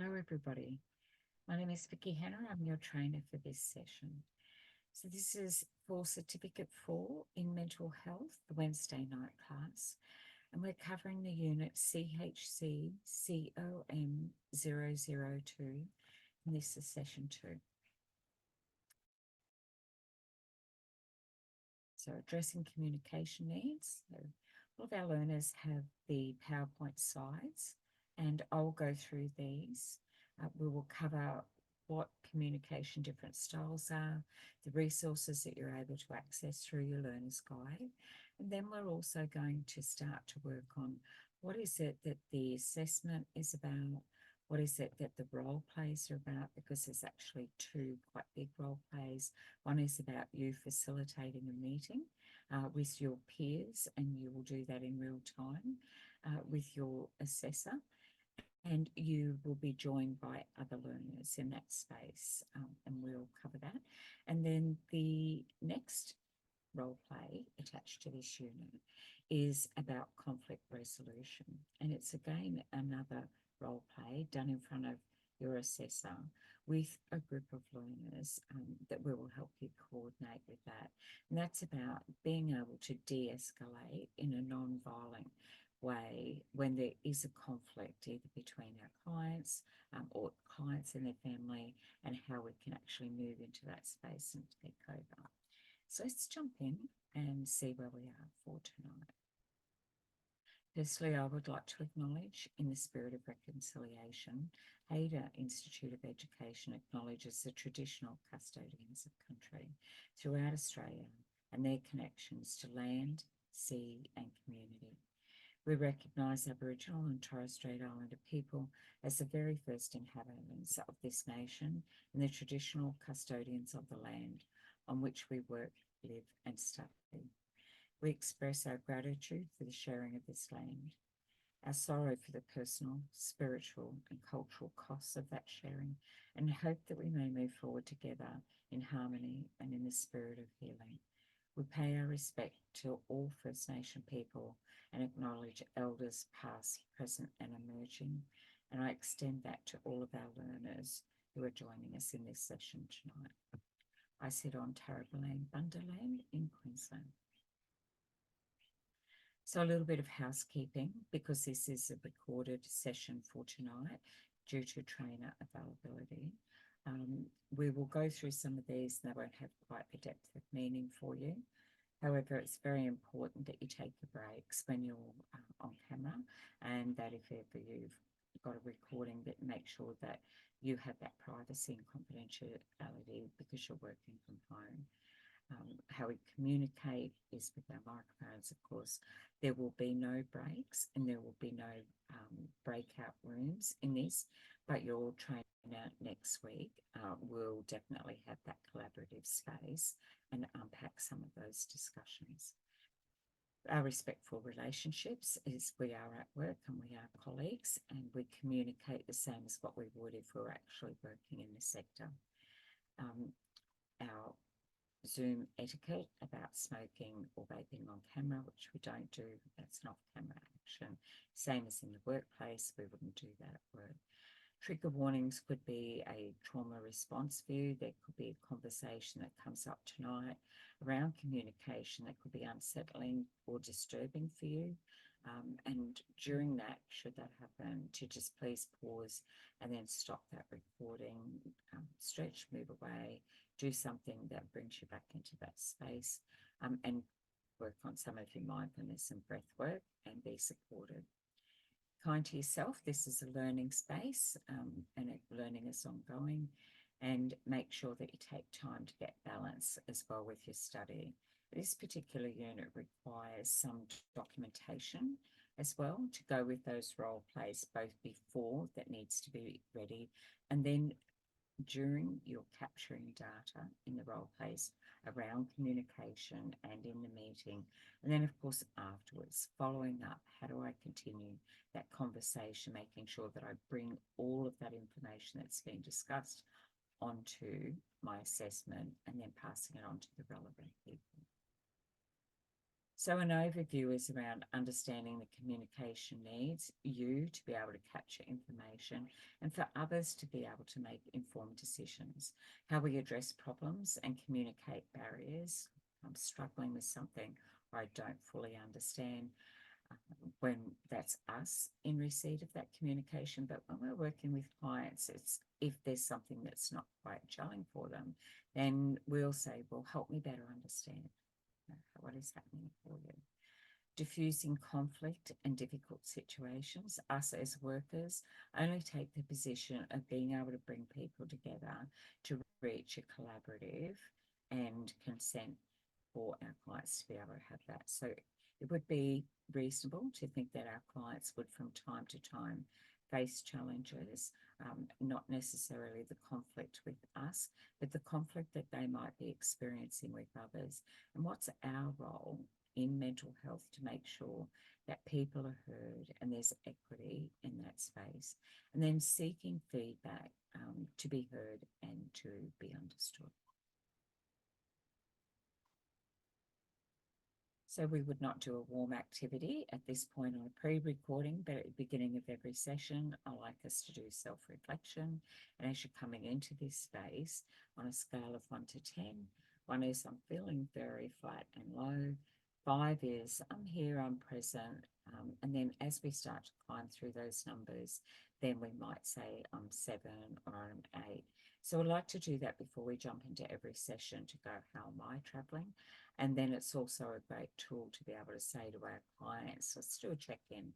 Hello, everybody. My name is Vicky Hanna. I'm your trainer for this session. So this is for Certificate 4 in Mental Health, the Wednesday night class, and we're covering the unit CHCCOM002, and this is session 2. So addressing communication needs. So all of our learners have the PowerPoint slides, and I'll go through these. We will cover what communication different styles are, the resources that you're able to access through your learner's guide. And then we're also going to start to work on what is it that the assessment is about, what is it that the role plays are about, because there's actually 2 quite big role plays. One is about you facilitating a meeting with your peers, and you will do that in real time with your assessor. And you will be joined by other learners in that space, and we'll cover that. And then the next role play attached to this unit is about conflict resolution. And it's again another role play done in front of your assessor with a group of learners that we will help you coordinate with that. And that's about being able to de-escalate in a non-violent way when there is a conflict either between our clients or clients and their family, and how we can actually move into that space and take over. So let's jump in and see where we are for tonight. Firstly, I would like to acknowledge, in the spirit of reconciliation, Haida Institute of Education acknowledges the traditional custodians of country throughout Australia and their connections to land, sea and community. We recognise Aboriginal and Torres Strait Islander people as the very first inhabitants of this nation and the traditional custodians of the land on which we work, live and study. We express our gratitude for the sharing of this land, our sorrow for the personal, spiritual and cultural costs of that sharing, and hope that we may move forward together in harmony and in the spirit of healing. We pay our respect to all First Nation people and acknowledge elders past, present and emerging. And I extend that to all of our learners who are joining us in this session tonight. I sit on Tarrabalang Bundaland in Queensland. So a little bit of housekeeping, because this is a recorded session for tonight due to trainer availability. We will go through some of these and they won't have quite the depth of meaning for you. However, it's very important that you take your breaks when you're on camera, and that if ever you've got a recording, that make sure that you have that privacy and confidentiality because you're working from home. How we communicate is with our microphones, of course. There will be no breaks and there will be no breakout rooms in this, but your trainer next week will definitely have that collaborative space and unpack some of those discussions. Our respectful relationships is we are at work and we are colleagues, and we communicate the same as what we would if we were actually working in the sector. Our Zoom etiquette about smoking or vaping on camera, which we don't do, that's an off-camera action. Same as in the workplace, we wouldn't do that at work. Trigger warnings could be a trauma response view. There could be a conversation that comes up tonight around communication that could be unsettling or disturbing for you. And during that, should that happen, to just please pause and then stop that recording, stretch, move away, do something that brings you back into that space, and work on some of your mindfulness and breath work and be supported. Kind to yourself. This is a learning space, and learning is ongoing, and make sure that you take time to get balance as well with your study. This particular unit requires some documentation as well to go with those role plays, both before that needs to be ready, and then during you're capturing data in the role plays around communication and in the meeting. And then of course afterwards, following up, how do I continue that conversation, making sure that I bring all of that information that's been discussed onto my assessment and then passing it on to the relevant people. So an overview is around understanding the communication needs, you to be able to capture information and for others to be able to make informed decisions. How we address problems and communicate barriers. I'm struggling with something or I don't fully understand, when that's us in receipt of that communication. But when we're working with clients, it's if there's something that's not quite gelling for them, then we'll say, well, help me better understand what is happening for you. Diffusing conflict and difficult situations. Us as workers only take the position of being able to bring people together to reach a collaborative and consent for our clients to be able to have that. So it would be reasonable to think that our clients would from time to time face challenges, not necessarily the conflict with us, but the conflict that they might be experiencing with others. And what's our role in mental health to make sure that people are heard and there's equity in that space, and then seeking feedback to be heard and to be understood. So we would not do a warm activity at this point on a pre-recording, but at the beginning of every session, I like us to do self-reflection. And as you're coming into this space, on a scale of 1 to 10, 1 is I'm feeling very flat and low. 5 is I'm here, I'm present. And then as we start to climb through those numbers, then we might say I'm 7 or I'm 8. So I'd like to do that before we jump into every session to go, how am I traveling? And then it's also a great tool to be able to say to our clients, let's do a check-in.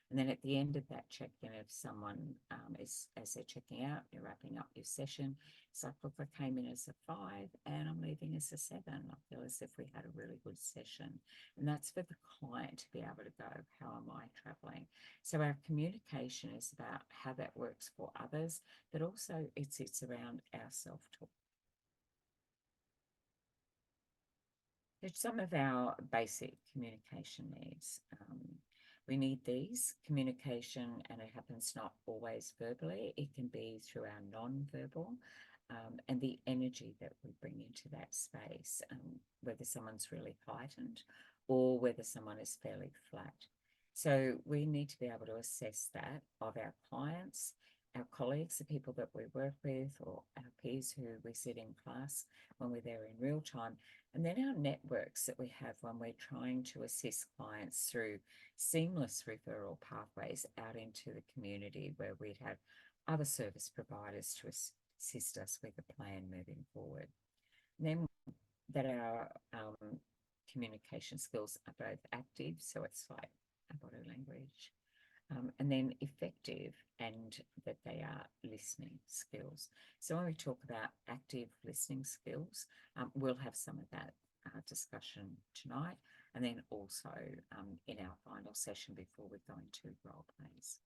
And then at the end of that check-in, if someone is, as they're checking out, you're wrapping up your session, it's like, look, I came in as a 5 and I'm leaving as a 7. I feel as if we had a really good session. And that's for the client to be able to go, how am I traveling? So our communication is about how that works for others, but also it's around our self-talk. There's some of our basic communication needs. We need these communication, and it happens not always verbally. It can be through our non-verbal and the energy that we bring into that space, whether someone's really heightened or whether someone is fairly flat. So we need to be able to assess that of our clients, our colleagues, the people that we work with, or our peers who we sit in class when we're there in real time. And then our networks that we have when we're trying to assist clients through seamless referral pathways out into the community where we'd have other service providers to assist us with a plan moving forward. And then that our communication skills are both active, so it's like a body language, and then effective, and that they are listening skills. So when we talk about active listening skills, we'll have some of that discussion tonight, and then also in our final session before we go into role plays.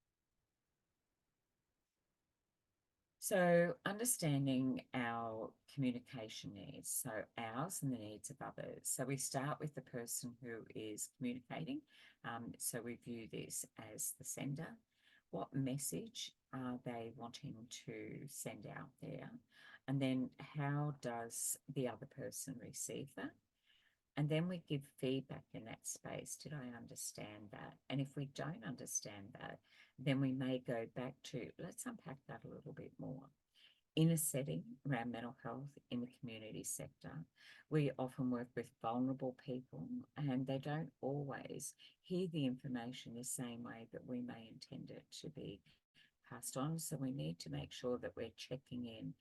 So understanding our communication needs, so ours and the needs of others. So we start with the person who is communicating. So we view this as the sender. What message are they wanting to send out there? And then how does the other person receive that? And then we give feedback in that space. Did I understand that? And if we don't understand that, then we may go back to, let's unpack that a little bit more. In a setting around mental health in the community sector, we often work with vulnerable people and they don't always hear the information the same way that we may intend it to be passed on. So we need to make sure that we're checking in.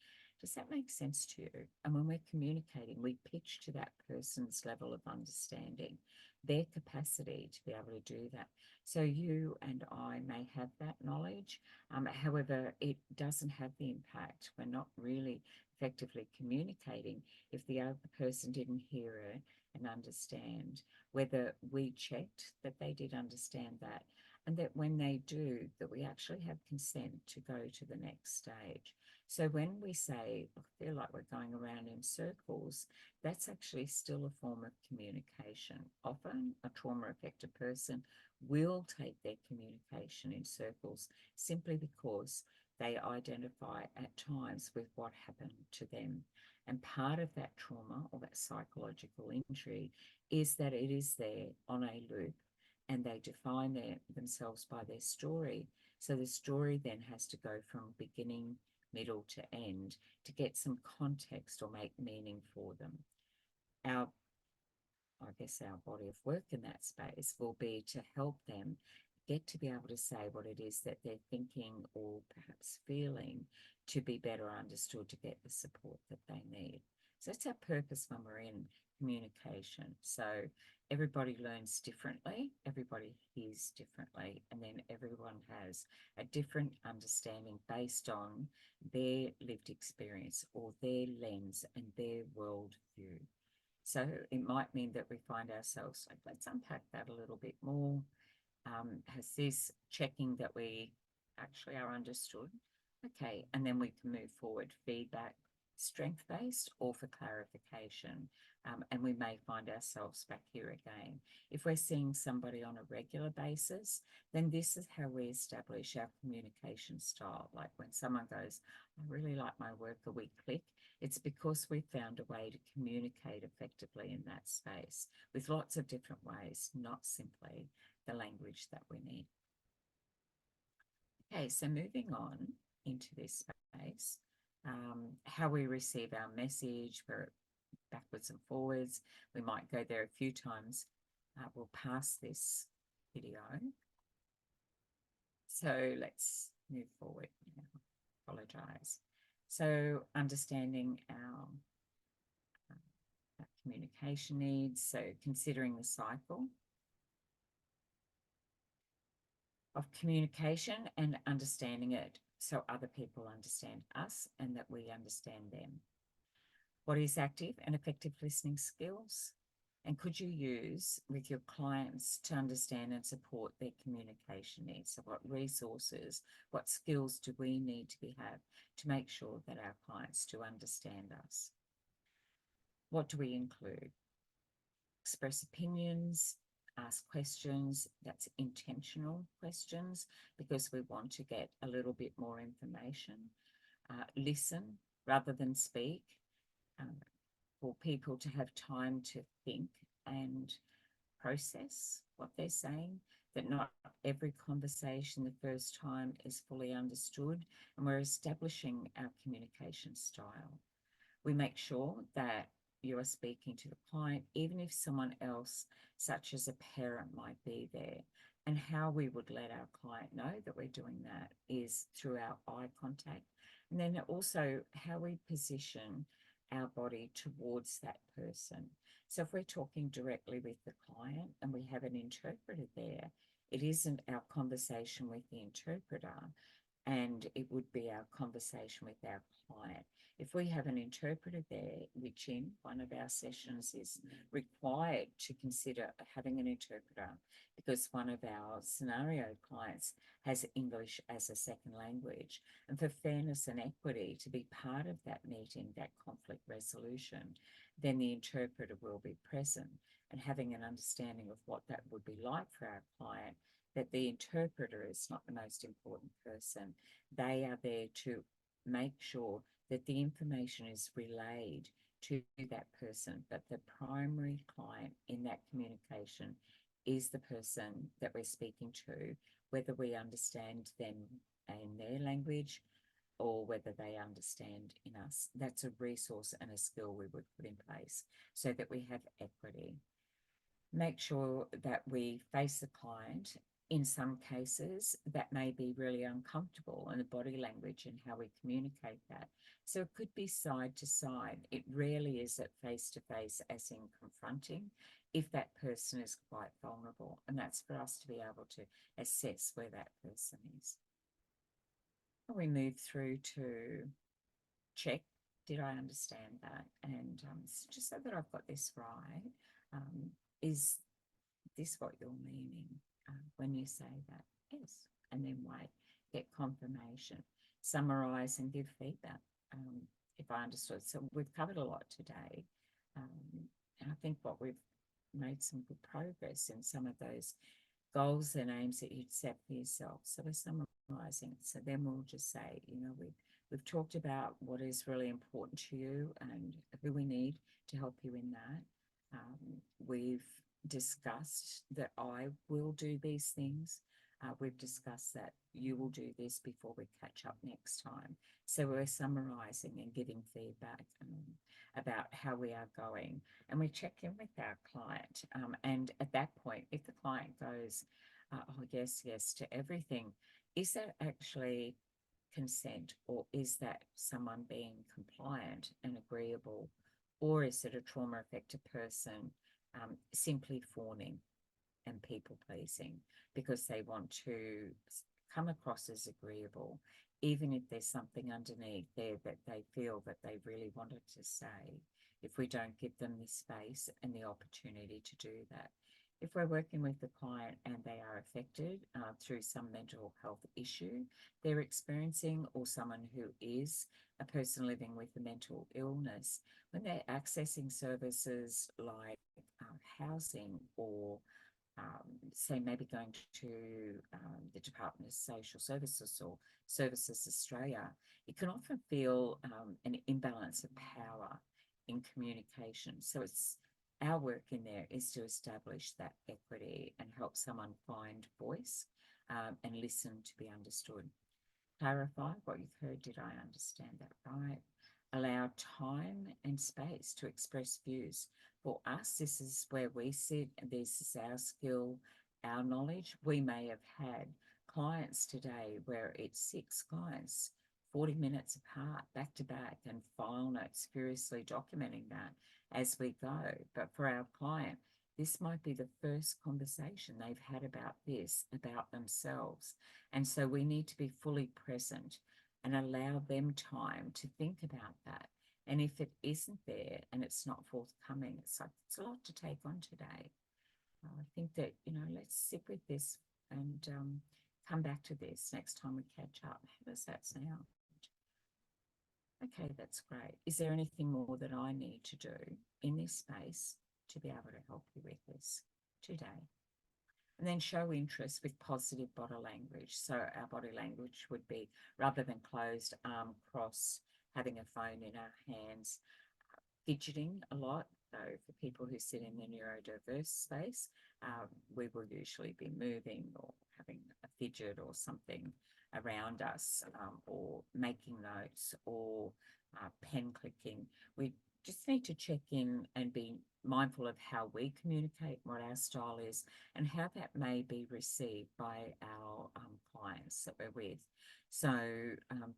Does that make sense to you? And when we're communicating, we pitch to that person's level of understanding, their capacity to be able to do that. So you and I may have that knowledge. However, it doesn't have the impact. We're not really effectively communicating if the other person didn't hear it and understand, whether we checked that they did understand that, and that when they do, that we actually have consent to go to the next stage. So when we say, I feel like we're going around in circles, that's actually still a form of communication. Often a trauma-affected person will take their communication in circles simply because they identify at times with what happened to them. And part of that trauma or that psychological injury is that it is there on a loop, and they define themselves by their story. So the story then has to go from beginning, middle to end to get some context or make meaning for them. Our body of work in that space will be to help them get to be able to say what it is that they're thinking or perhaps feeling, to be better understood, to get the support that they need. So that's our purpose when we're in communication. So everybody learns differently, everybody hears differently, and then everyone has a different understanding based on their lived experience or their lens and their worldview. So it might mean that we find ourselves like, let's unpack that a little bit more. Has this checking that we actually are understood? Okay, and then we can move forward, feedback, strength-based or for clarification. And we may find ourselves back here again. If we're seeing somebody on a regular basis, then this is how we establish our communication style. Like when someone goes, I really like my work, or we click, it's because we've found a way to communicate effectively in that space with lots of different ways, not simply the language that we need. Okay, so moving on into this space, how we receive our message, we're backwards and forwards. We might go there a few times. We'll pass this video. So let's move forward now. Apologize. So understanding our communication needs, so considering the cycle of communication and understanding it so other people understand us and that we understand them. What is active and effective listening skills? And could you use with your clients to understand and support their communication needs? So what resources, what skills do we need to have to make sure that our clients do understand us? What do we include? Express opinions, ask questions. That's intentional questions because we want to get a little bit more information. Listen rather than speak, for people to have time to think and process what they're saying, that not every conversation the first time is fully understood, and we're establishing our communication style. We make sure that you are speaking to the client, even if someone else, such as a parent, might be there. And how we would let our client know that we're doing that is through our eye contact. And then also how we position our body towards that person. So if we're talking directly with the client and we have an interpreter there, it isn't our conversation with the interpreter, and it would be our conversation with our client. If we have an interpreter there, which in one of our sessions is required to consider having an interpreter because one of our scenario clients has English as a second language, and for fairness and equity to be part of that meeting, that conflict resolution, then the interpreter will be present, and having an understanding of what that would be like for our client, that the interpreter is not the most important person. They are there to make sure that the information is relayed to that person, but the primary client in that communication is the person that we're speaking to, whether we understand them in their language or whether they understand in us. That's a resource and a skill we would put in place so that we have equity. Make sure that we face the client. In some cases, that may be really uncomfortable in the body language and how we communicate that. So it could be side to side. It rarely is at face to face, as in confronting, if that person is quite vulnerable. And that's for us to be able to assess where that person is. We move through to check, did I understand that? And just so that I've got this right, is this what you're meaning when you say that? Yes. And then wait, get confirmation, summarize and give feedback if I understood. So we've covered a lot today. And I think what we've made some good progress in some of those goals and aims that you'd set for yourself. So we're summarizing. So then we'll just say, we've We've talked about what is really important to you and who we need to help you in that. We've discussed that I will do these things. We've discussed that you will do this before we catch up next time. So we're summarising and giving feedback about how we are going. And we check in with our client. And at that point, if the client goes, oh, yes, yes to everything, is that actually consent, or is that someone being compliant and agreeable, or is it a trauma affected person simply fawning and people pleasing because they want to come across as agreeable, even if there's something underneath there that they feel that they really wanted to say, if we don't give them the space and the opportunity to do that. If we're working with the client and they are affected through some mental health issue they're experiencing, or someone who is a person living with a mental illness, when they're accessing services like housing, or say maybe going to the Department of Social Services or Services Australia, it can often feel an imbalance of power in communication. So it's our work in there is to establish that equity and help someone find voice and listen to be understood. Clarify what you've heard. Did I understand that right? Allow time and space to express views. For us, this is where we sit, and this is our skill, our knowledge. We may have had clients today where it's 6 clients, 40 minutes apart, back to back, and file notes, furiously documenting that as we go. But for our client, this might be the first conversation they've had about this, about themselves. And so we need to be fully present and allow them time to think about that. And if it isn't there and it's not forthcoming, it's like, it's a lot to take on today. I think that, let's sit with this and come back to this next time we catch up. How does that sound? Okay, that's great. Is there anything more that I need to do in this space to be able to help you with this today? And then show interest with positive body language. So our body language would be, rather than closed arm cross, having a phone in our hands, fidgeting a lot. So for people who sit in the neurodiverse space, we will usually be moving or having a fidget or something around us, or making notes, or pen clicking. We just need to check in and be mindful of how we communicate, what our style is, and how that may be received by our clients that we're with. So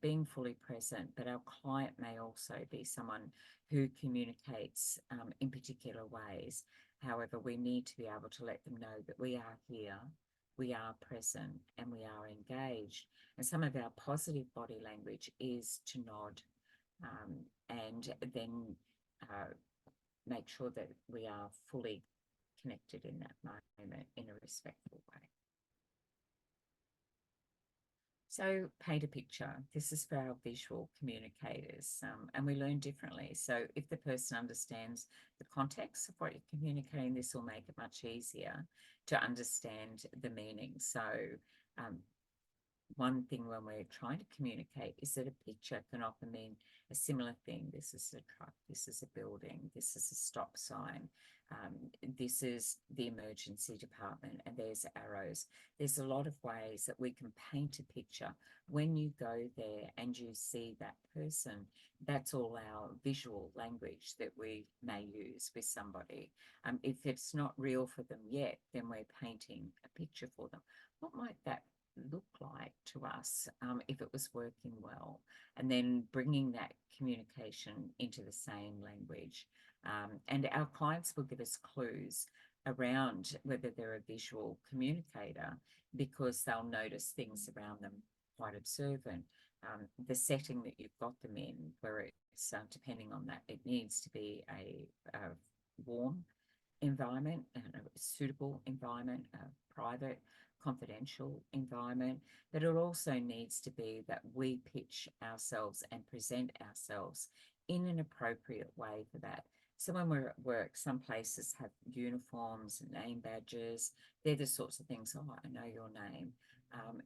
being fully present, but our client may also be someone who communicates in particular ways. However, we need to be able to let them know that we are here, we are present, and we are engaged. And some of our positive body language is to nod, and then make sure that we are fully connected in that moment in a respectful way. So paint a picture. This is for our visual communicators, and we learn differently. So if the person understands the context of what you're communicating, this will make it much easier to understand the meaning. So one thing when we're trying to communicate is that a picture can often mean a similar thing. This is a truck, this is a building, this is a stop sign, this is the emergency department, and there's arrows. There's a lot of ways that we can paint a picture. When you go there and you see that person, that's all our visual language that we may use with somebody. If it's not real for them yet, then we're painting a picture for them. What might that look like to us if it was working well, and then bringing that communication into the same language. And our clients will give us clues around whether they're a visual communicator, because they'll notice things around them, quite observant. The setting that you've got them in, where it's depending on that, it needs to be a warm environment, a suitable environment, a private, confidential environment, but it also needs to be that we pitch ourselves and present ourselves in an appropriate way for that. So when we're at work, some places have uniforms and name badges. They're the sorts of things, oh, I know your name,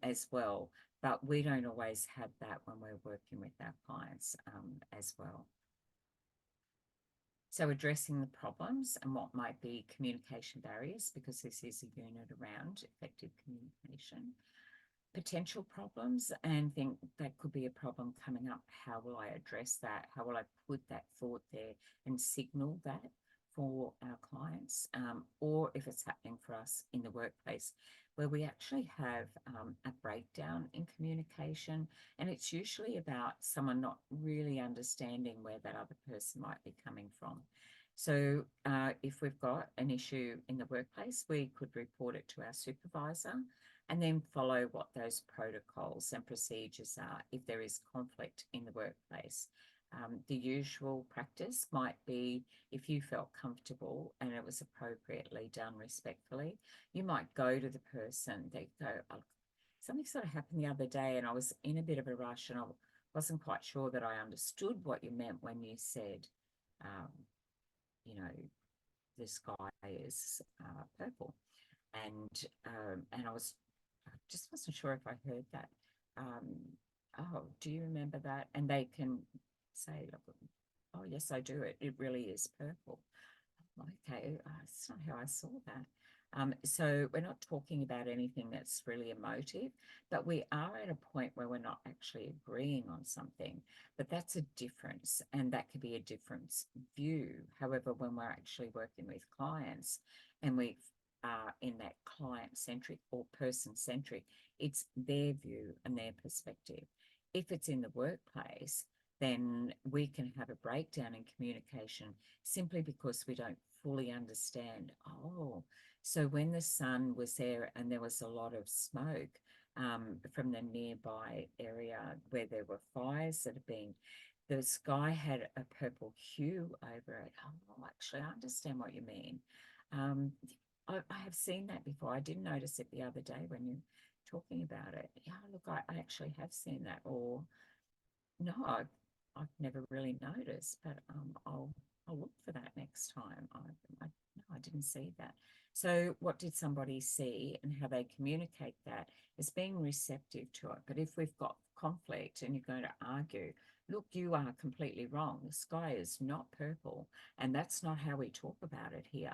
as well. but we don't always have that when we're working with our clients as well. So addressing the problems and what might be communication barriers, because this is a unit around effective communication. Potential problems, and think that could be a problem coming up. How will I address that? How will I put that thought there and signal that for our clients? Or if it's happening for us in the workplace, where we actually have a breakdown in communication, and it's usually about someone not really understanding where that other person might be coming from. So if we've got an issue in the workplace, we could report it to our supervisor and then follow what those protocols and procedures are if there is conflict in the workplace. The usual practice might be, if you felt comfortable and it was appropriately done respectfully, you might go to the person. They go, oh, something sort of happened the other day and I was in a bit of a rush and I wasn't quite sure that I understood what you meant when you said, you know, the sky is purple. And I just wasn't sure if I heard that. Oh, do you remember that? And they can say, look, oh, yes, I do. It really is purple. Okay, that's not how I saw that. So we're not talking about anything that's really emotive, but we are at a point where we're not actually agreeing on something. But that's a difference, and that could be a different view. However, when we're actually working with clients and we are in that client-centric or person-centric, it's their view and their perspective. If it's in the workplace, then we can have a breakdown in communication simply because we don't fully understand, oh, so when the sun was there and there was a lot of smoke from the nearby area where there were fires that had been, the sky had a purple hue over it. Oh, actually, I understand what you mean. I have seen that before. I didn't notice it the other day when you're talking about it. Yeah, look, I actually have seen that. Or no, I've never really noticed, but I'll look for that next time. No, I didn't see that. So what did somebody see, and how they communicate that is being receptive to it. But if we've got conflict and you're going to argue, look, you are completely wrong. The sky is not purple, and that's not how we talk about it here.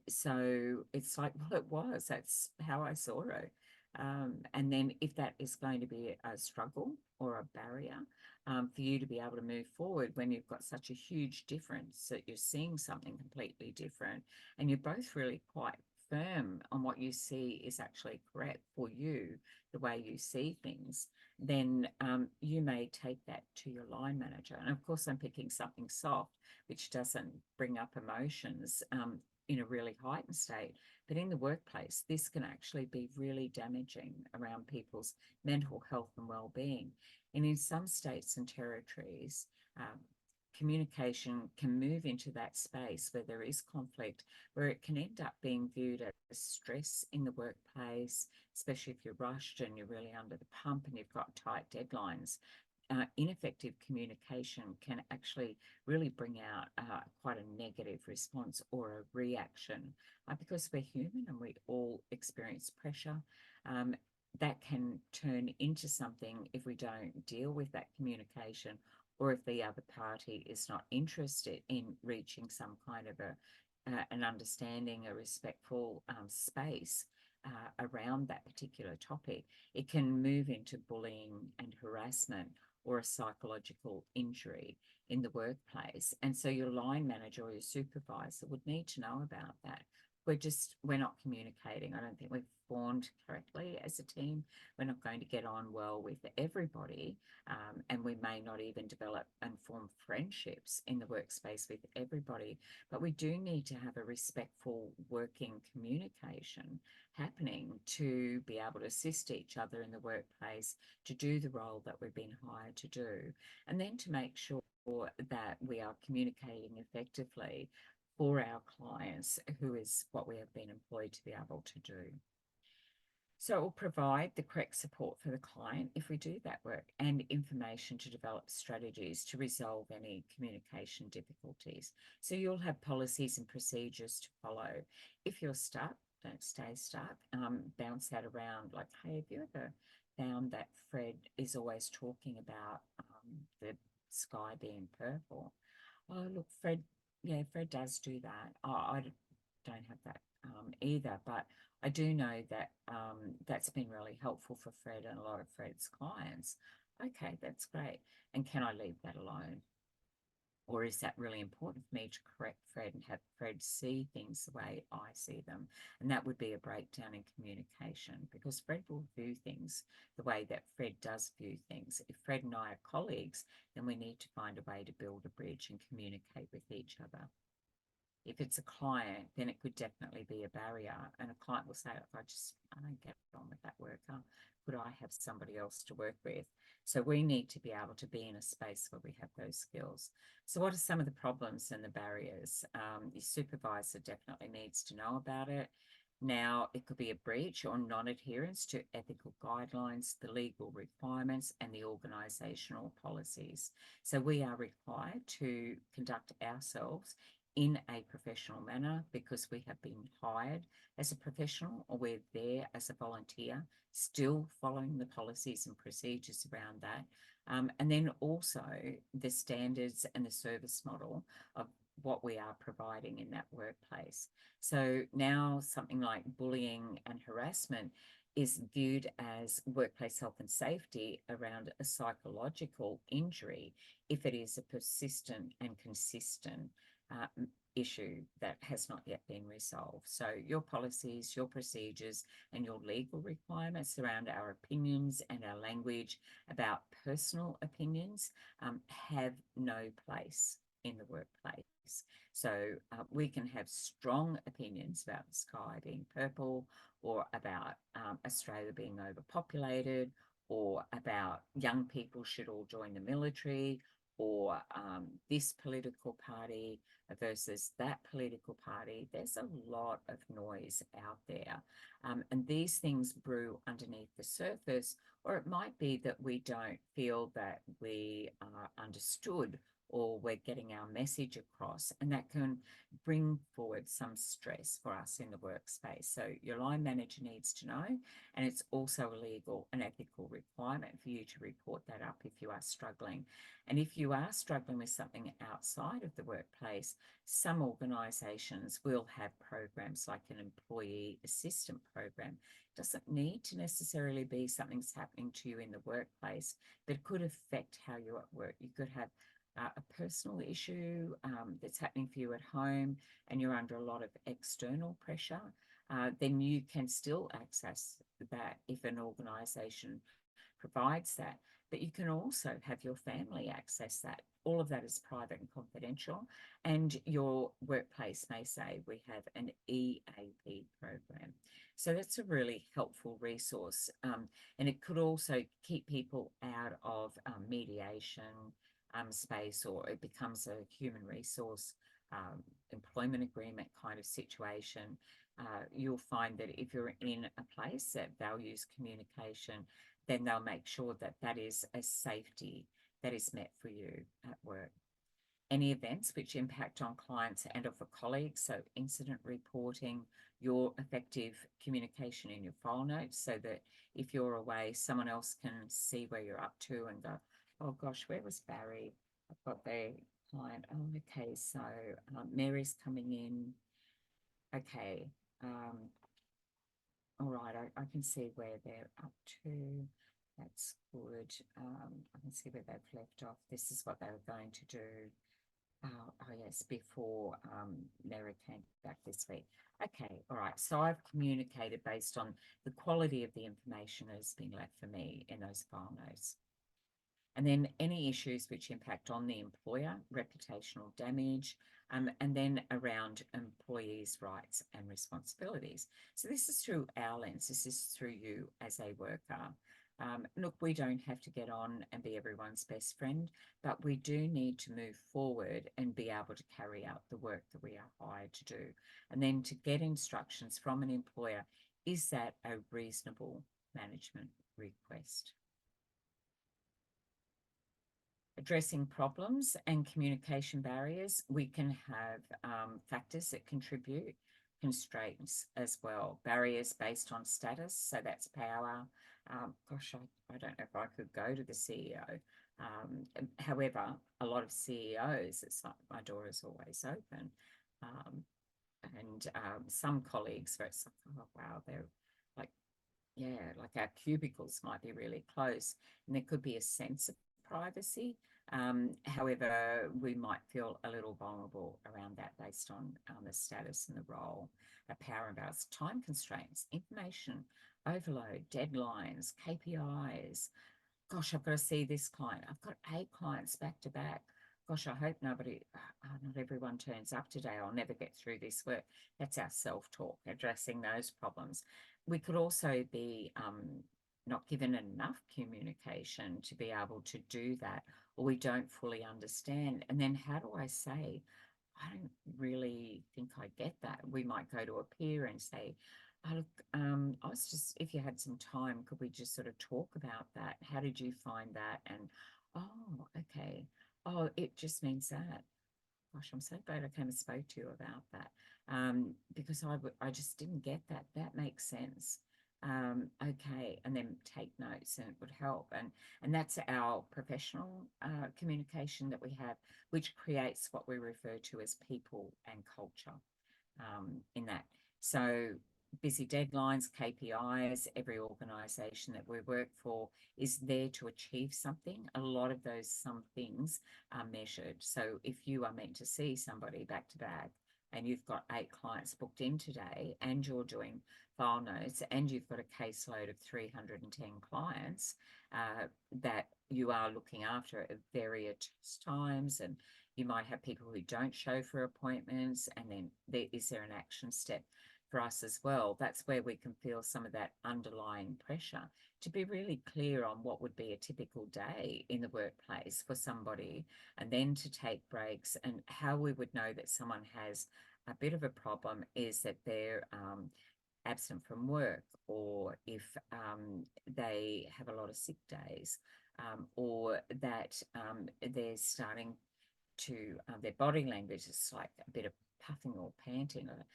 So it's like, well, it was. That's how I saw it. And then if that is going to be a struggle or a barrier for you to be able to move forward when you've got such a huge difference that you're seeing something completely different and you're both really quite firm on what you see is actually correct for you, the way you see things, then you may take that to your line manager. And of course, I'm picking something soft, which doesn't bring up emotions in a really heightened state. But in the workplace, this can actually be really damaging around people's mental health and well-being. And in some states and territories, communication can move into that space where there is conflict, where it can end up being viewed as stress in the workplace, especially if you're rushed and you're really under the pump and you've got tight deadlines. Ineffective communication can actually really bring out quite a negative response or a reaction because we're human and we all experience pressure. That can turn into something if we don't deal with that communication, or if the other party is not interested in reaching some kind of an understanding, a respectful space around that particular topic. It can move into bullying and harassment or a psychological injury in the workplace. And so your line manager or your supervisor would need to know about that. We're not communicating. I don't think we've formed correctly as a team. We're not going to get on well with everybody. And we may not even develop and form friendships in the workspace with everybody. But we do need to have a respectful working communication happening to be able to assist each other in the workplace, to do the role that we've been hired to do, and then to make sure that we are communicating effectively for our clients, who is what we have been employed to be able to do. So it will provide the correct support for the client if we do that work, and information to develop strategies to resolve any communication difficulties. So you'll have policies and procedures to follow. If you're stuck, don't stay stuck. Bounce that around. Like, hey, have you ever found that Fred is always talking about the sky being purple? Oh, look, Fred, yeah, Fred does do that. I don't have that either, but I do know that that's been really helpful for Fred and a lot of Fred's clients. Okay, that's great. And can I leave that alone? Or is that really important for me to correct Fred and have Fred see things the way I see them? And that would be a breakdown in communication, because Fred will view things the way that Fred does view things. If Fred and I are colleagues, then we need to find a way to build a bridge and communicate with each other. If it's a client, then it could definitely be a barrier. And a client will say, I don't get on with that worker. Could I have somebody else to work with? So we need to be able to be in a space where we have those skills. So what are some of the problems and the barriers? Your supervisor definitely needs to know about it. Now, it could be a breach or non-adherence to ethical guidelines, the legal requirements, and the organisational policies. So we are required to conduct ourselves in a professional manner because we have been hired as a professional, or we're there as a volunteer, still following the policies and procedures around that. And then also the standards and the service model of what we are providing in that workplace. So now something like bullying and harassment is viewed as workplace health and safety around a psychological injury if it is a persistent and consistent issue that has not yet been resolved. So your policies, your procedures, and your legal requirements around our opinions and our language about personal opinions have no place in the workplace. So we can have strong opinions about the sky being purple, or about Australia being overpopulated, or about young people should all join the military, or this political party versus that political party. There's a lot of noise out there. And these things brew underneath the surface, or it might be that we don't feel that we are understood or we're getting our message across, and that can bring forward some stress for us in the workspace. So your line manager needs to know, and it's also a legal and ethical requirement for you to report that up if you are struggling. And if you are struggling with something outside of the workplace, some organisations will have programs like an employee assistant program. It doesn't need to necessarily be something's happening to you in the workplace, but it could affect how you're at work. You could have a personal issue that's happening for you at home, and you're under a lot of external pressure, then you can still access that if an organisation provides that. But you can also have your family access that. All of that is private and confidential. And your workplace may say, we have an EAP program. So that's a really helpful resource. And it could also keep people out of mediation space, or it becomes a human resource employment agreement kind of situation. You'll find that if you're in a place that values communication, then they'll make sure that that is a safety that is met for you at work. Any events which impact on clients and or for colleagues, so incident reporting, your effective communication in your file notes, so that if you're away, someone else can see where you're up to and go, oh gosh, where was Barry? I've got their client. Oh, okay, so Mary's coming in. Okay, all right, I can see where they're up to. That's good. I can see where they've left off. This is what they were going to do. Oh yes, before Mary came back this week. Okay, all right. So I've communicated based on the quality of the information that has been left for me in those file notes. And then any issues which impact on the employer, reputational damage, and then around employees' rights and responsibilities. So this is through our lens. This is through you as a worker. Look, we don't have to get on and be everyone's best friend, but we do need to move forward and be able to carry out the work that we are hired to do. And then to get instructions from an employer, is that a reasonable management request? Addressing problems and communication barriers, we can have factors that contribute constraints as well, barriers based on status. So that's power. Gosh, I don't know if I could go to the CEO. However, a lot of CEOs, it's like my door is always open. And some colleagues, where it's like, oh, wow, they're like, yeah, like our cubicles might be really close, and there could be a sense of privacy. However, we might feel a little vulnerable around that based on the status and the role, power imbalance, time constraints, information overload, deadlines, KPIs. Gosh, I've got to see this client. I've got 8 clients back to back. Gosh, I hope not everyone turns up today. I'll never get through this work. That's our self-talk, addressing those problems. We could also be not given enough communication to be able to do that, or we don't fully understand. And then how do I say, I don't really think I get that? We might go to a peer and say, oh, look, I was just, if you had some time, could we just sort of talk about that? How did you find that? And, oh, okay. Oh, it just means that. Gosh, I'm so glad I came and spoke to you about that, because I just didn't get that. That makes sense. Okay, and then take notes, and it would help. And that's our professional communication that we have, which creates what we refer to as people and culture in that. So busy deadlines, KPIs, every organisation that we work for is there to achieve something. A lot of those some things are measured. So if you are meant to see somebody back to back, and you've got 8 clients booked in today, and you're doing file notes, and you've got a caseload of 310 clients that you are looking after at various times, and you might have people who don't show for appointments, and then is there an action step for us as well? That's where we can feel some of that underlying pressure to be really clear on what would be a typical day in the workplace for somebody, and then to take breaks. And how we would know that someone has a bit of a problem is that they're absent from work, or if they have a lot of sick days, or that they're starting to, their body language is like a bit of puffing or panting, or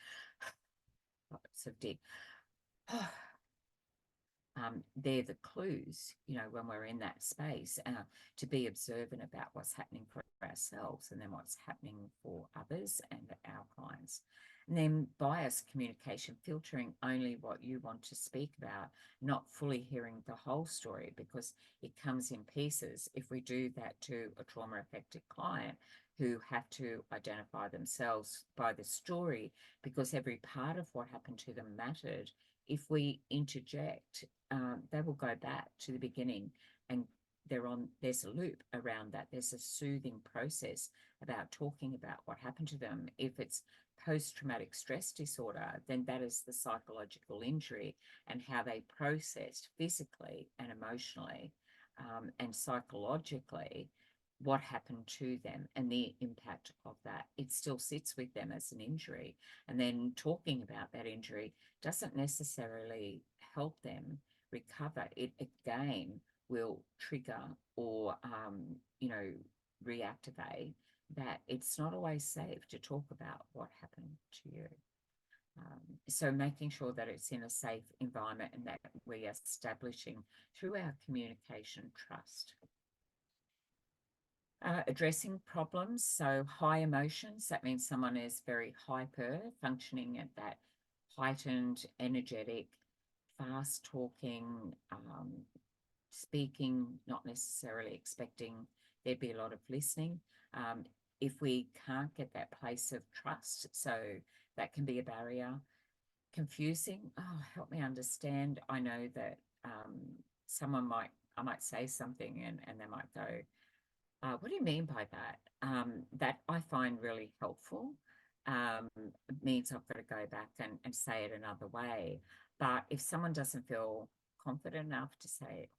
lots of deep. They're the clues, when we're in that space, to be observant about what's happening for ourselves, and then what's happening for others and our clients. And then bias communication, filtering only what you want to speak about, not fully hearing the whole story, because it comes in pieces. If we do that to a trauma-affected client who have to identify themselves by the story, because every part of what happened to them mattered, if we interject, they will go back to the beginning, and there's a loop around that. There's a soothing process about talking about what happened to them. If it's post-traumatic stress disorder, then that is the psychological injury, and how they processed physically and emotionally and psychologically what happened to them, and the impact of that. It still sits with them as an injury. And then talking about that injury doesn't necessarily help them recover. It again will trigger or, reactivate that. It's not always safe to talk about what happened to you. So making sure that it's in a safe environment, and that we are establishing through our communication trust. Addressing problems, so high emotions, that means someone is very hyper, functioning at that heightened, energetic, fast talking, speaking, not necessarily expecting there'd be a lot of listening. If we can't get that place of trust, so that can be a barrier. Confusing, help me understand. I know that I might say something, and they might go, what do you mean by that? That I find really helpful. It means I've got to go back and say it another way. But if someone doesn't feel confident enough to say,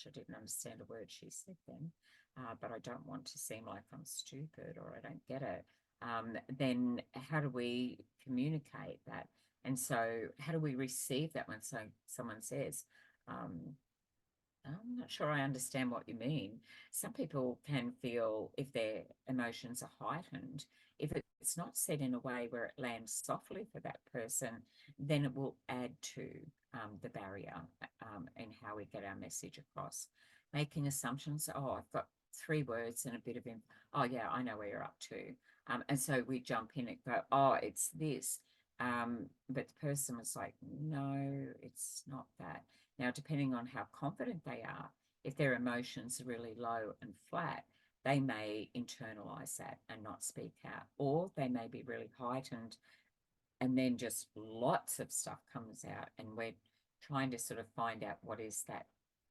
I didn't understand a word she said then, but I don't want to seem like I'm stupid or I don't get it, then how do we communicate that? And so how do we receive that when someone says, I'm not sure I understand what you mean. Some people can feel, if their emotions are heightened, if it's it's not said in a way where it lands softly for that person, then it will add to the barrier in how we get our message across. Making assumptions, oh, I've got 3 words and a bit of oh yeah, I know where you're up to. And so we jump in and go, oh, it's this. But the person was like, no, it's not that. Now, depending on how confident they are, if their emotions are really low and flat, they may internalize that and not speak out, or they may be really heightened and then just lots of stuff comes out, and we're trying to sort of find out what is that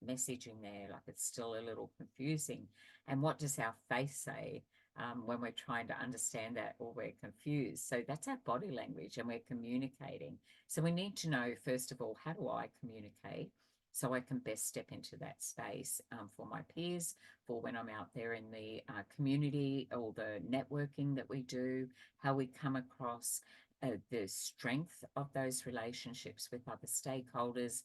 message in there. Like, it's still a little confusing. And what does our face say when we're trying to understand that, or we're confused? So that's our body language, and we're communicating. So we need to know, first of all, how do I communicate so I can best step into that space for my peers, for when I'm out there in the community, or the networking that we do, how we come across, the strength of those relationships with other stakeholders,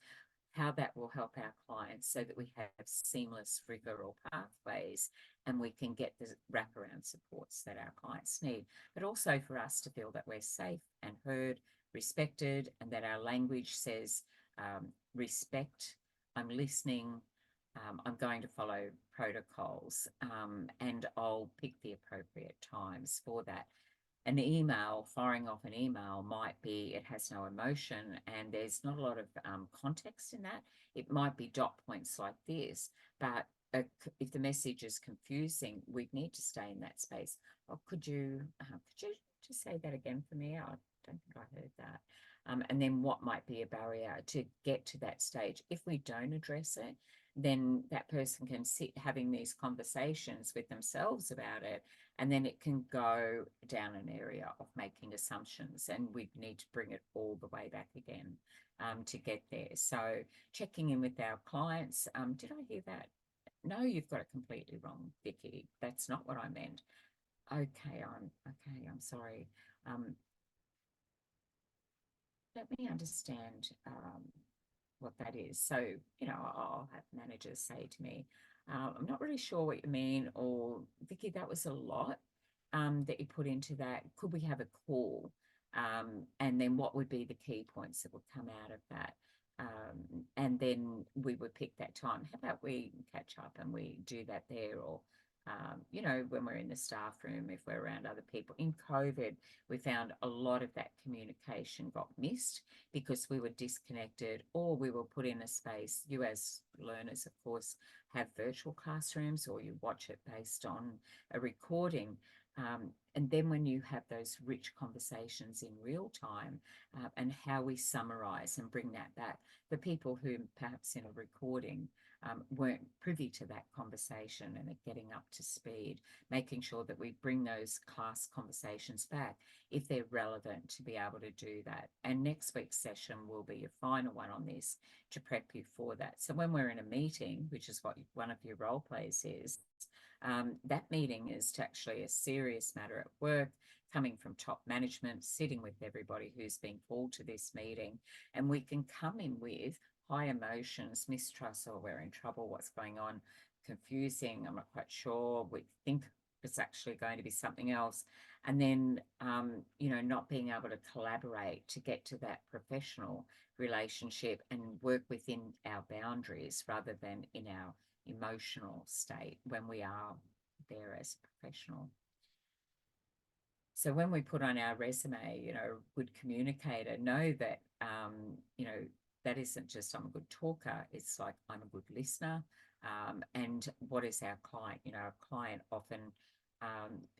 how that will help our clients so that we have seamless referral pathways and we can get the wraparound supports that our clients need. But also for us to feel that we're safe and heard, respected, and that our language says respect, I'm listening, I'm going to follow protocols, and I'll pick the appropriate times for that. An email, firing off an email might be, it has no emotion and there's not a lot of context in that. It might be dot points like this, but if the message is confusing, we need to stay in that space. Oh, could you just say that again for me? I don't think I heard that. And then what might be a barrier to get to that stage? If we don't address it, then that person can sit having these conversations with themselves about it, and then it can go down an area of making assumptions, and we need to bring it all the way back again to get there. So checking in with our clients. Did I hear that? No, you've got it completely wrong, Vicky. That's not what I meant. Okay, I'm sorry. Let me understand what that is. So, I'll have managers say to me, I'm not really sure what you mean, or Vicky, that was a lot that you put into that. Could we have a call? And then what would be the key points that would come out of that? And then we would pick that time. How about we catch up and we do that there? Or when we're in the staff room, if we're around other people. In COVID, we found a lot of that communication got missed because we were disconnected, or we were put in a space. You, as learners, of course, have virtual classrooms, or you watch it based on a recording. And then when you have those rich conversations in real time, and how we summarize and bring that back, the people who perhaps in a recording weren't privy to that conversation and are getting up to speed, making sure that we bring those class conversations back if they're relevant to be able to do that. And next week's session will be your final one on this to prep you for that. So when we're in a meeting, which is what one of your role plays is, that meeting is actually a serious matter at work, coming from top management, sitting with everybody who's been called to this meeting, and we can come in with high emotions, mistrust, or we're in trouble, what's going on, confusing, I'm not quite sure, we think it's actually going to be something else, and then not being able to collaborate to get to that professional relationship and work within our boundaries rather than in our emotional state when we are there as a professional. So when we put on our resume, good communicator, know that, that isn't just I'm a good talker. It's like I'm a good listener. And what is our client? Our client often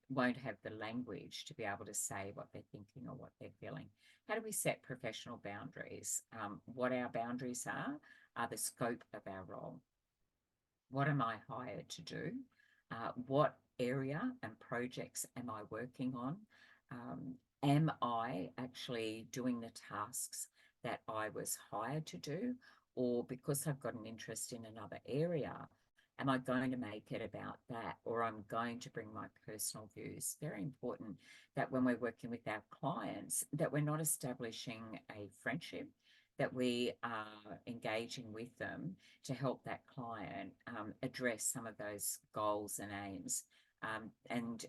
won't have the language to be able to say what they're thinking or what they're feeling. How do we set professional boundaries? What our boundaries are the scope of our role. What am I hired to do? What area and projects am I working on? Am I actually doing the tasks that I was hired to do? Or because I've got an interest in another area, am I going to make it about that? Or I'm going to bring my personal views? Very important that when we're working with our clients, that we're not establishing a friendship, that we are engaging with them to help that client address some of those goals and aims and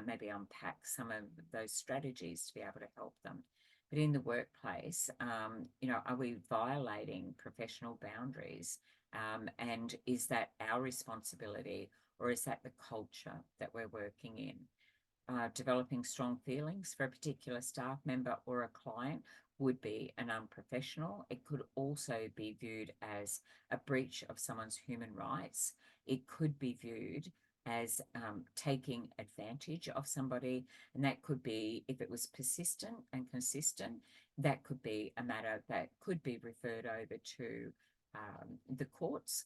maybe unpack some of those strategies to be able to help them. But in the workplace, are we violating professional boundaries? And is that our responsibility, or is that the culture that we're working in? Developing strong feelings for a particular staff member or a client would be an unprofessional. It could also be viewed as a breach of someone's human rights. It could be viewed as taking advantage of somebody, and that could be, if it was persistent and consistent, that could be a matter that could be referred over to the courts,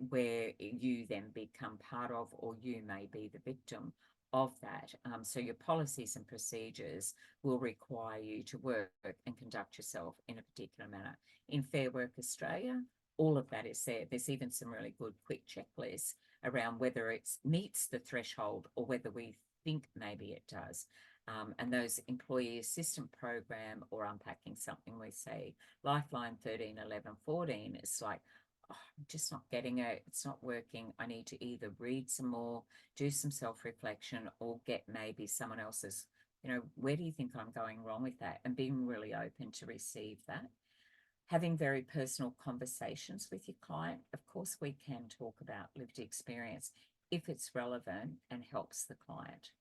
where you then become part of, or you may be the victim of that. So your policies and procedures will require you to work and conduct yourself in a particular manner. In Fair Work Australia, all of that is there. There's even some really good quick checklists around whether it meets the threshold or whether we think maybe it does. And those employee assistance program, or unpacking something we say, Lifeline 13, 11, 14, it's like, oh, I'm just not getting it. It's not working. I need to either read some more, do some self-reflection, or get maybe someone else's, where do you think I'm going wrong with that? And being really open to receive that. Having very personal conversations with your client. Of course, we can talk about lived experience if it's relevant and helps the client.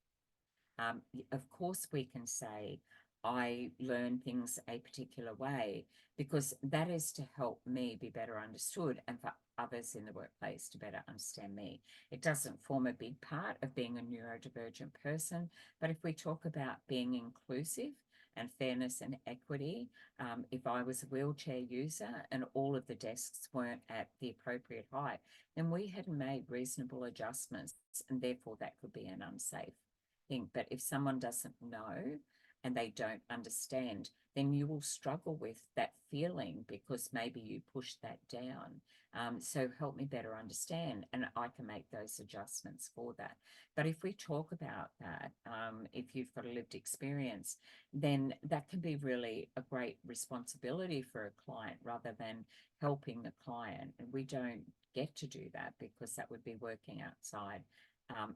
Of course, we can say, I learn things a particular way, because that is to help me be better understood, and for others in the workplace to better understand me. It doesn't form a big part of being a neurodivergent person, but if we talk about being inclusive and fairness and equity, if I was a wheelchair user and all of the desks weren't at the appropriate height, then we had made reasonable adjustments, and therefore that could be an unsafe thing. But if someone doesn't know and they don't understand, then you will struggle with that feeling because maybe you pushed that down. So help me better understand, and I can make those adjustments for that. But if we talk about that, if you've got a lived experience, then that can be really a great responsibility for a client rather than helping the client. And we don't get to do that because that would be working outside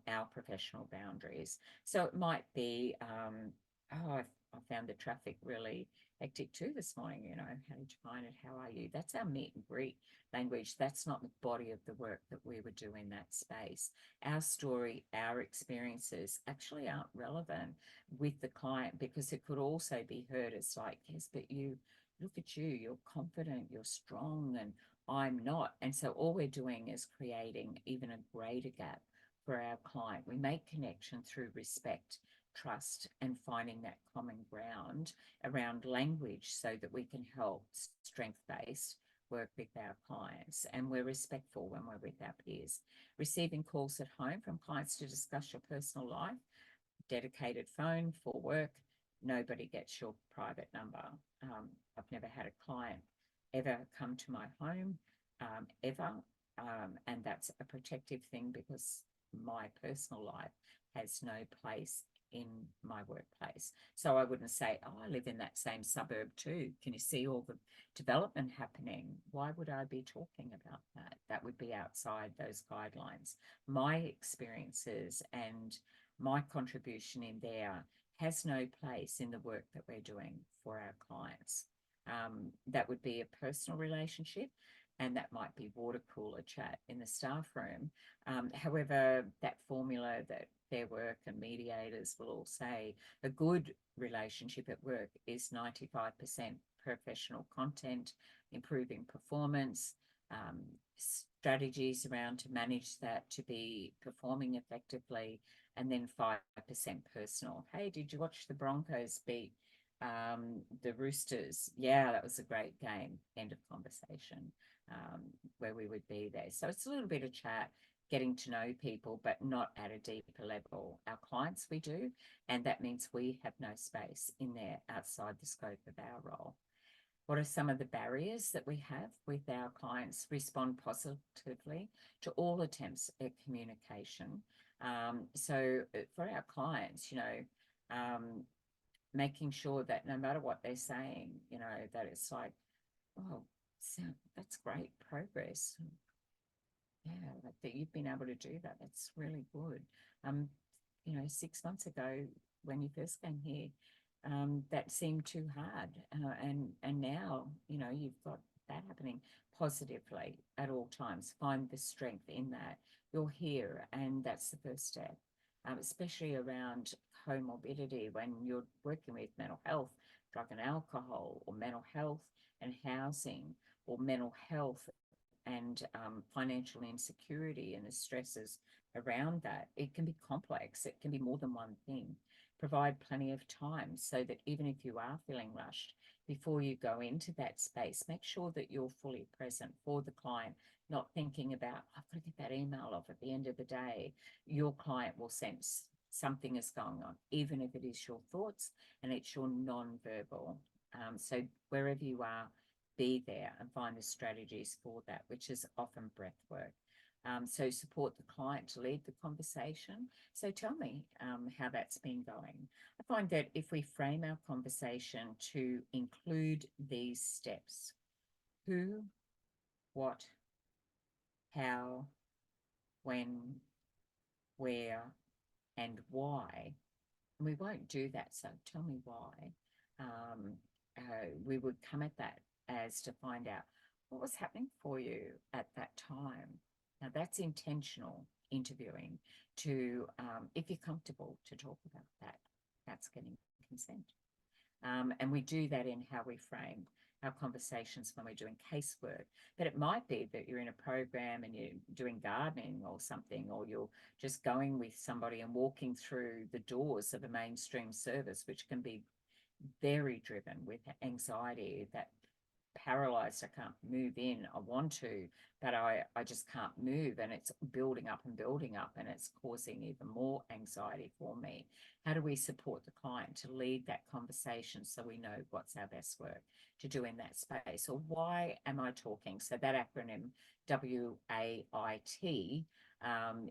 our professional boundaries. So it might be, I found the traffic really hectic too this morning. How did you find it? How are you? That's our meet and greet language. That's not the body of the work that we would do in that space. Our story, our experiences actually aren't relevant with the client, because it could also be heard as like, yes, but you, look at you, you're confident, you're strong, and I'm not. And so all we're doing is creating even a greater gap for our client. We make connection through respect, trust, and finding that common ground around language so that we can help strength-based work with our clients. And we're respectful when we're with our peers. Receiving calls at home from clients to discuss your personal life, dedicated phone for work. Nobody gets your private number. I've never had a client ever come to my home, ever. And that's a protective thing, because my personal life has no place in my workplace. So I wouldn't say, oh, I live in that same suburb too. Can you see all the development happening? Why would I be talking about that? That would be outside those guidelines. My experiences and my contribution in there has no place in the work that we're doing for our clients. That would be a personal relationship, and that might be water cooler chat in the staff room. However, that formula that Fair Work and mediators will all say, a good relationship at work is 95% professional content, improving performance, strategies around to manage that to be performing effectively, and then 5% personal. Hey, did you watch the Broncos beat the Roosters? Yeah, that was a great game. End of conversation. Where we would be there. So it's a little bit of chat, getting to know people, but not at a deeper level. Our clients we do, and that means we have no space in there outside the scope of our role. What are some of the barriers that we have with our clients? Respond positively to all attempts at communication. So for our clients, making sure that no matter what they're saying, that it's like, oh, so that's great progress. that you've been able to do that. That's really good. 6 months ago when you first came here, that seemed too hard, and now you've got that happening positively at all times. Find the strength in that. You're here, and that's the first step, especially around comorbidity when you're working with mental health, drug and alcohol, or mental health and housing, or mental health and financial insecurity and the stresses around that. It can be complex. It can be more than one thing. Provide plenty of time so that even if you are feeling rushed, before you go into that space, make sure that you're fully present for the client, not thinking about, I've got to get that email off at the end of the day. Your client will sense something is going on, even if it is your thoughts and it's your non-verbal. So wherever you are, be there and find the strategies for that, which is often breath work. So support the client to lead the conversation. So tell me how that's been going. I find that if we frame our conversation to include these steps, who, what, how, when, where, and why, and we won't do that, so tell me why, we would come at that as to find out what was happening for you at that time. Now, that's intentional interviewing to, if you're comfortable to talk about that, that's getting consent. And we do that in how we frame our conversations when we're doing casework. But it might be that you're in a program and you're doing gardening or something, or you're just going with somebody and walking through the doors of a mainstream service, which can be very driven with anxiety, that paralyzed, I can't move in, I want to, but I just can't move, and it's building up and it's causing even more anxiety for me. How do we support the client to lead that conversation so we know what's our best work to do in that space? Or why am I talking? So that acronym WAIT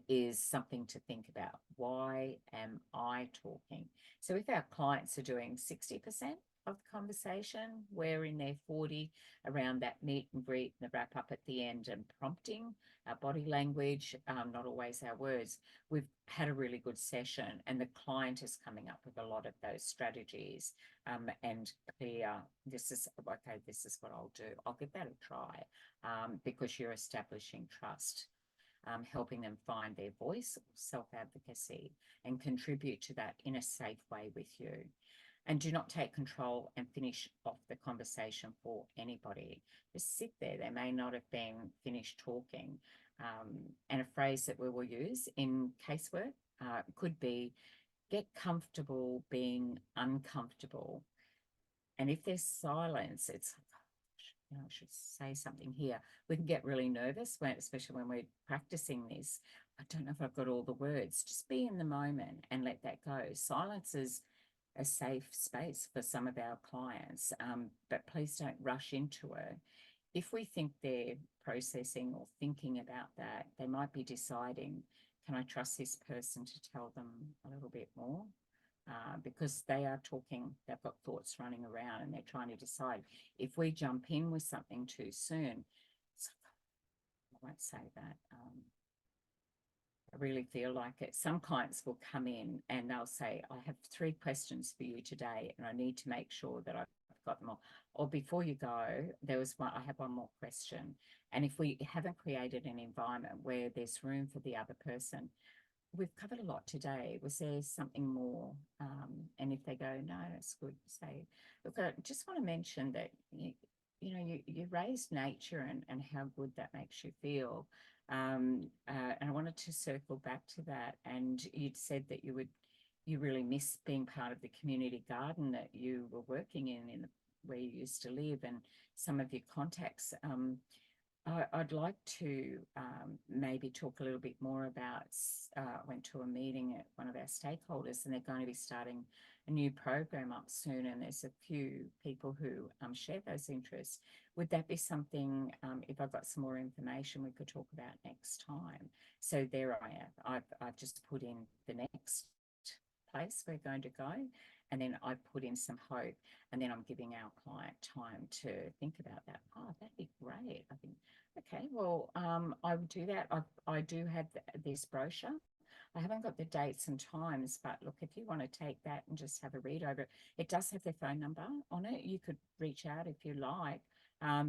is something to think about. Why am I talking? So if our clients are doing 60% of the conversation, we're in their 40 around that meet and greet and the wrap up at the end and prompting, our body language, not always our words. We've had a really good session, and the client is coming up with a lot of those strategies and clear, this is what I'll do. I'll give that a try because you're establishing trust. Helping them find their voice, self-advocacy, and contribute to that in a safe way with you. And do not take control and finish off the conversation for anybody. Just sit there. They may not have been finished talking. And a phrase that we will use in casework could be, get comfortable being uncomfortable. And if there's silence, it's, I should say something here. We can get really nervous, especially when we're practicing this. I don't know if I've got all the words. Just be in the moment and let that go. Silence is a safe space for some of our clients, but please don't rush into it. If we think they're processing or thinking about that, they might be deciding, can I trust this person to tell them a little bit more? Because they are talking, they've got thoughts running around and they're trying to decide. If we jump in with something too soon, I won't say that. I really feel like it. Some clients will come in and they'll say, I have 3 questions for you today and I need to make sure that I've got them all. Or before you go, I have one more question. And if we haven't created an environment where there's room for the other person, we've covered a lot today. Was there something more? And if they go, no, it's good, say, look, I just want to mention that, you raised nature and how good that makes you feel. And I wanted to circle back to that. And you'd said that you really miss being part of the community garden that you were working in where you used to live, and some of your contacts. I'd like to maybe talk a little bit more about, I went to a meeting at one of our stakeholders, and they're going to be starting a new program up soon, and there's a few people who share those interests. Would that be something, if I've got some more information, we could talk about next time? So there I am. I've just put in the next place we're going to go, and then I put in some hope, and then I'm giving our client time to think about that. Oh, that'd be great. I think Okay, well, I would do that. I do have this brochure. I haven't got the dates and times, but look, if you want to take that and just have a read over it, it does have their phone number on it. You could reach out if you like.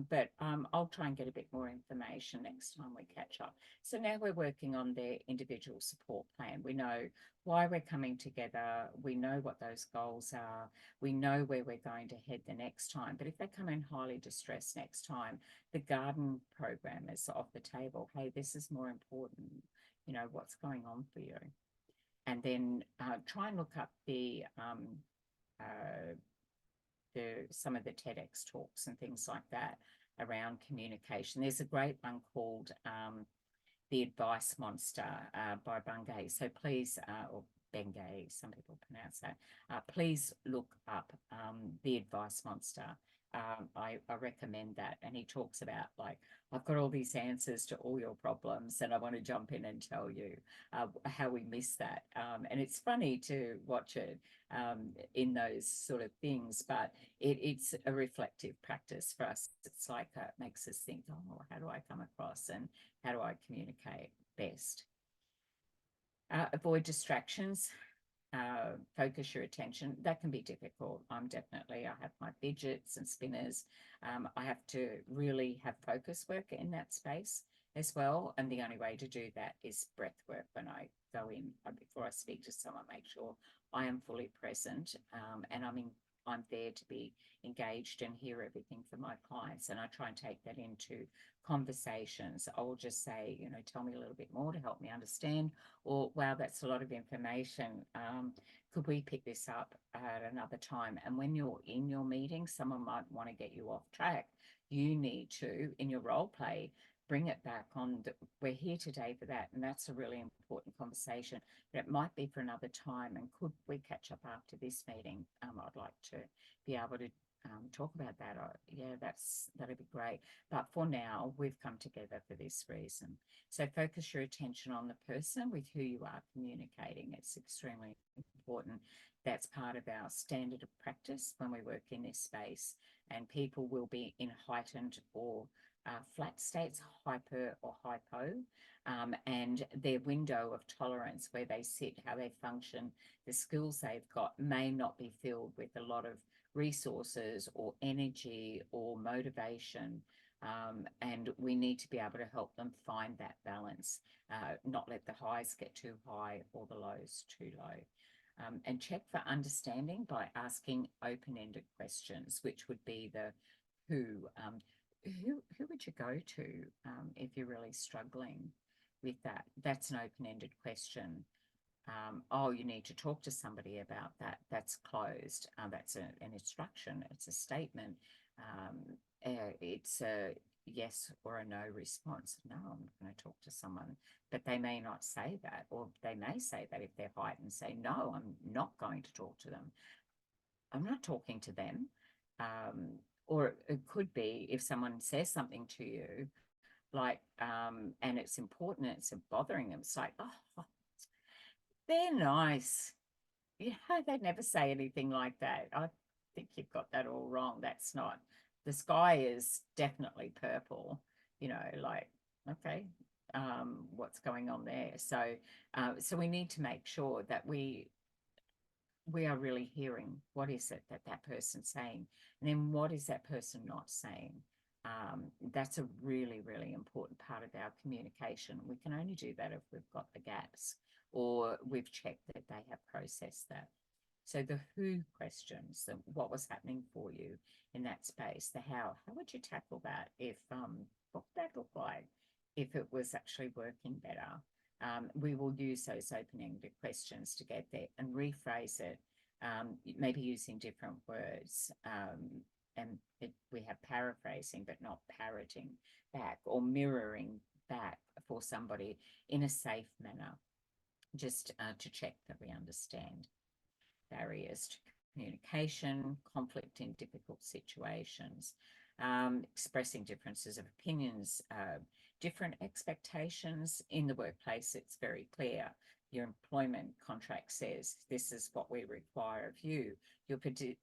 But I'll try and get a bit more information next time we catch up. So now we're working on their individual support plan. We know why we're coming together. We know what those goals are. We know where we're going to head the next time. But if they come in highly distressed next time, the garden program is off the table. Hey, this is more important. You know, what's going on for you? And then try and look up uh, some of the TEDx talks and things like that around communication. There's a great one called The Advice Monster by Bungay. So please, or Bengay, some people pronounce that. Please look up The Advice Monster. I recommend that. And he talks about, like, I've got all these answers to all your problems, and I want to jump in and tell you how we miss that. And it's funny to watch it in those sort of things, but it's a reflective practice for us. It's like it makes us think, oh, how do I come across and how do I communicate best? Avoid distractions. Focus your attention. That can be difficult. I have my fidgets and spinners. I have to really have focus work in that space as well. And the only way to do that is breath work. When I go in, before I speak to someone, make sure I am fully present and I'm there to be engaged and hear everything from my clients. And I try and take that into conversations. I will just say, you know, tell me a little bit more to help me understand, or wow, that's a lot of information. Could we pick this up at another time? And when you're in your meeting, someone might want to get you off track. You need to, in your role play, bring it back on. We're here today for that. And that's a really important conversation. But it might be for another time. And could we catch up after this meeting? I'd like to be able to talk about that. Yeah, that'd be great. But for now, we've come together for this reason. So focus your attention on the person with who you are communicating. It's extremely important. That's part of our standard of practice when we work in this space. And people will be in heightened or flat states, hyper or hypo, and their window of tolerance, where they sit, how they function, the skills they've got may not be filled with a lot of resources or energy or motivation. And we need to be able to help them find that balance, not let the highs get too high or the lows too low. And check for understanding by asking open-ended questions, which would be the who. Who would you go to if you're really struggling with that? That's an open-ended question. Oh, you need to talk to somebody about that. That's closed. That's an instruction. It's a statement. It's a yes or a no response. No, I'm not going to talk to someone. But they may not say that, or they may say that if they're heightened, say, no, I'm not going to talk to them. I'm not talking to them. Or it could be if someone says something to you, like, and it's important, it's bothering them. It's like, oh, they're nice. Yeah, they'd never say anything like that. I think you've got that all wrong. That's not, the sky is definitely purple, you know, like, okay, what's going on there? So we need to make sure that we are really hearing what is it that that person's saying, and then what is that person not saying. That's a really, really important part of our communication. We can only do that if we've got the gaps or we've checked that they have processed that. So the who questions, what was happening for you in that space, the how would you tackle that if, what would that look like if it was actually working better? We will use those open-ended questions to get there and rephrase it, maybe using different words. And we have paraphrasing, but not parroting back or mirroring back for somebody in a safe manner, just to check that we understand. Barriers to communication, conflict in difficult situations, expressing differences of opinions, different expectations in the workplace. It's very clear your employment contract says this is what we require of you. Your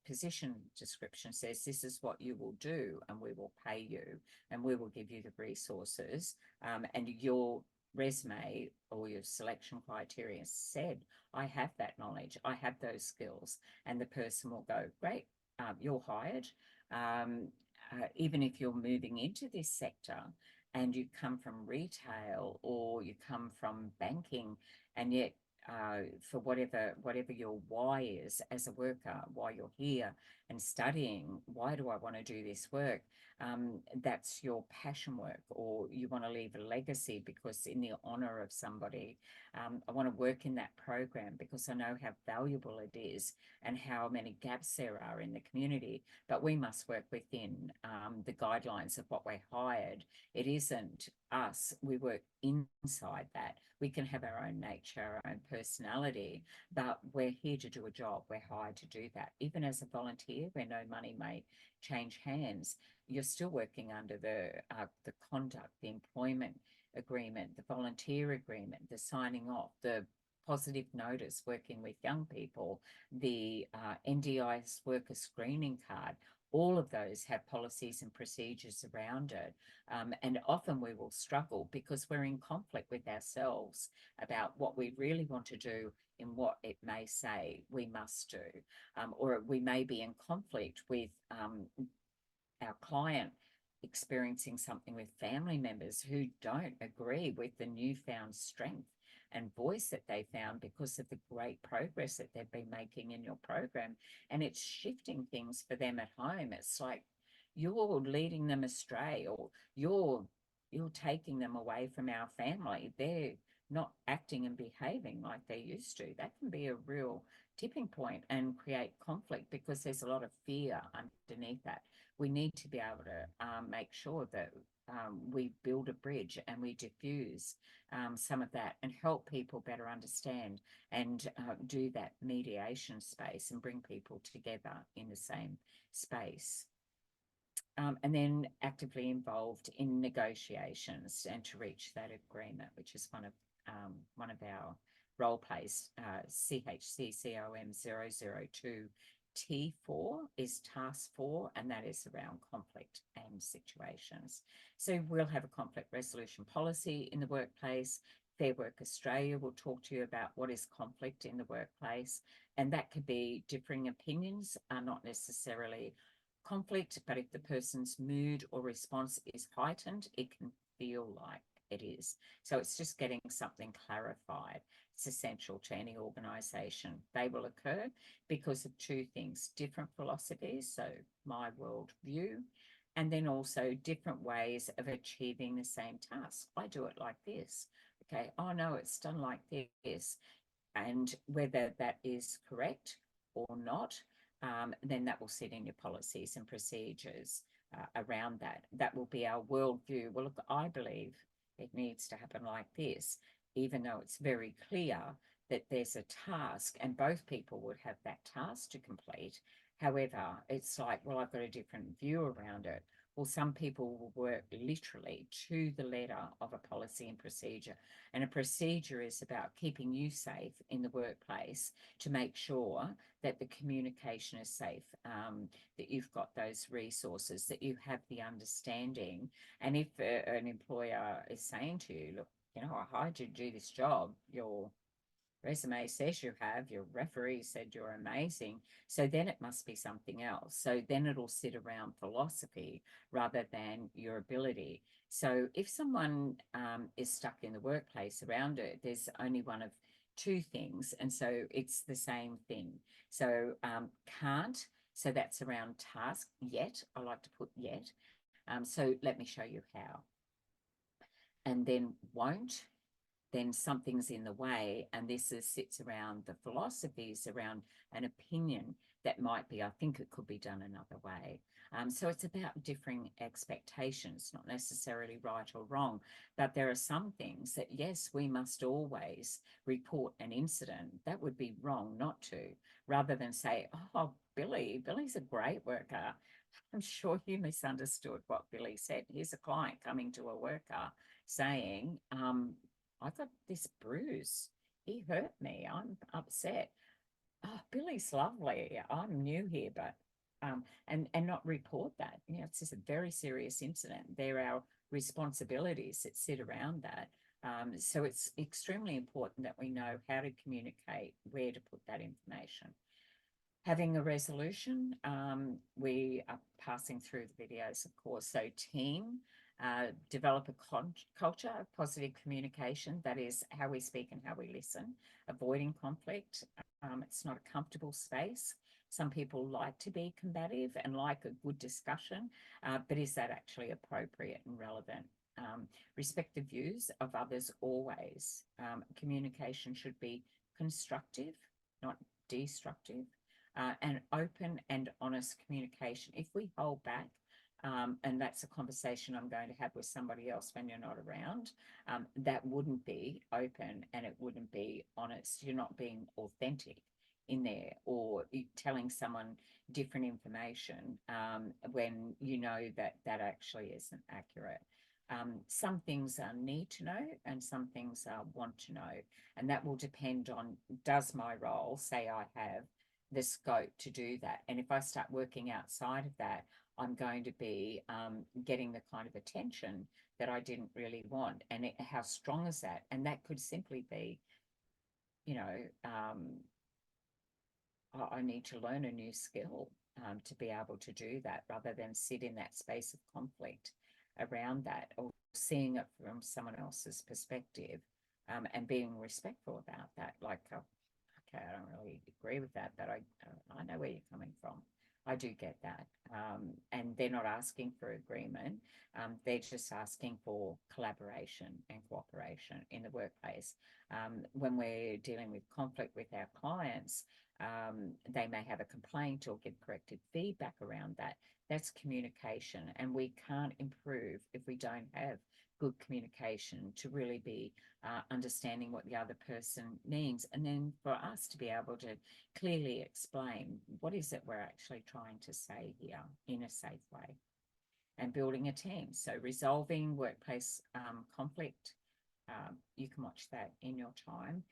position description says this is what you will do, and we will pay you, and we will give you the resources. And your resume or your selection criteria said, I have that knowledge, I have those skills, and the person will go, great, you're hired. Even if you're moving into this sector and you come from retail or you come from banking, and yet for whatever your why is as a worker, why you're here and studying, why do I want to do this work? That's your passion work, or you want to leave a legacy because in the honor of somebody, I want to work in that program because I know how valuable it is and how many gaps there are in the community. But we must work within the guidelines of what we're hired. It isn't us. We work inside that. We can have our own nature, our own personality, but we're here to do a job. We're hired to do that. Even as a volunteer, where no money may change hands, you're still working under the conduct, the employment agreement, the volunteer agreement, the signing off, the positive notice, working with young people, the NDIS worker screening card. All of those have policies and procedures around it. And often we will struggle because we're in conflict with ourselves about what we really want to do in what it may say we must do. Or we may be in conflict with our client experiencing something with family members who don't agree with the newfound strength and voice that they found because of the great progress that they've been making in your program. And it's shifting things for them at home. It's like you're leading them astray, or you're taking them away from our family. They're not acting and behaving like they used to. That can be a real tipping point and create conflict because there's a lot of fear underneath that. We need to be able to make sure that we build a bridge and we diffuse some of that and help people better understand and do that mediation space and bring people together in the same space. And then actively involved in negotiations and to reach that agreement, which is one of our role plays. CHCCOM002 T4 is task 4, and that is around conflict and situations. So we'll have a conflict resolution policy in the workplace. Fair Work Australia will talk to you about what is conflict in the workplace, and that could be differing opinions are not necessarily conflict, but if the person's mood or response is heightened, it can feel like it is. So it's just getting something clarified. It's essential to any organisation. They will occur because of two things: different philosophies, so my world view, and then also different ways of achieving the same task. I do it like this. Okay, oh no, it's done like this. And whether that is correct or not, then that will sit in your policies and procedures around that. That will be our worldview. Well, look, I believe it needs to happen like this, even though it's very clear that there's a task and both people would have that task to complete. However, it's like, well, I've got a different view around it. Well, some people will work literally to the letter of a policy and procedure. And a procedure is about keeping you safe in the workplace to make sure that the communication is safe, that you've got those resources, that you have the understanding. And if an employer is saying to you, look, I hired you to do this job, your resume says you have, your referee said you're amazing, so then it must be something else. So then it'll sit around philosophy rather than your ability. So if someone is stuck in the workplace around it, there's only one of two things, and so it's the same thing. So can't, so that's around task. Yet, I like to put yet. So let me show you how. And then won't, then something's in the way, and this sits around the philosophies around an opinion that might be, I think it could be done another way. So it's about differing expectations, not necessarily right or wrong, but there are some things that, yes, we must always report an incident. That would be wrong not to, rather than say, oh, Billy's a great worker. I'm sure you misunderstood what Billy said. Here's a client coming to a worker saying, I got this bruise he hurt me. I'm upset. Oh, Billy's lovely. I'm new here, but and not report that. You know, it's just a very serious incident. There are responsibilities that sit around that. So it's extremely important that we know how to communicate, where to put that information. Having a resolution, we are passing through the videos, of course. So team, develop a culture of positive communication. That is how we speak and how we listen. Avoiding conflict. It's not a comfortable space. Some people like to be combative and like a good discussion, but is that actually appropriate and relevant? Respect the views of others always. Communication should be constructive, not destructive. And open and honest communication. If we hold back, and that's a conversation I'm going to have with somebody else when you're not around, that wouldn't be open and it wouldn't be honest. You're not being authentic in there, or telling someone different information when you know that that actually isn't accurate. Some things are need to know and some things are want to know. And that will depend on, does my role, say I have the scope to do that. And if I start working outside of that, I'm going to be getting the kind of attention that I didn't really want. And how strong is that? And that could simply be, you know, I need to learn a new skill to be able to do that, rather than sit in that space of conflict around that, or seeing it from someone else's perspective, and being respectful about that. Like, okay, I don't really agree with that, but I know where you're coming from. I do get that. And they're not asking for agreement. They're just asking for collaboration and cooperation in the workplace. When we're dealing with conflict with our clients, they may have a complaint or give corrected feedback around that. That's communication. And we can't improve if we don't have good communication to really be understanding what the other person means, and then for us to be able to clearly explain what is it we're actually trying to say here in a safe way. And building a team, so resolving workplace conflict, you can watch that in your time,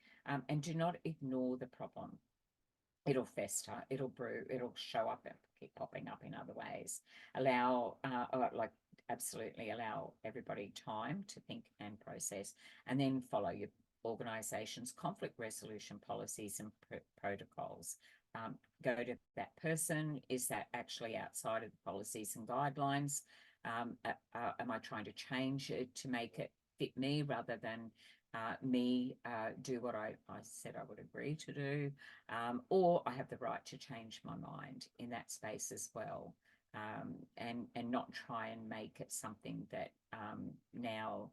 and do not ignore the problem. It'll fester, it'll brew, it'll show up and keep popping up in other ways. Allow, absolutely allow everybody time to think and process, and then follow your organisation's conflict resolution policies and protocols. Go to that person. Is that actually outside of the policies and guidelines? Am I trying to change it to make it fit me, rather than me do what I said I would agree to do, or I have the right to change my mind in that space as well, and not try and make it something that now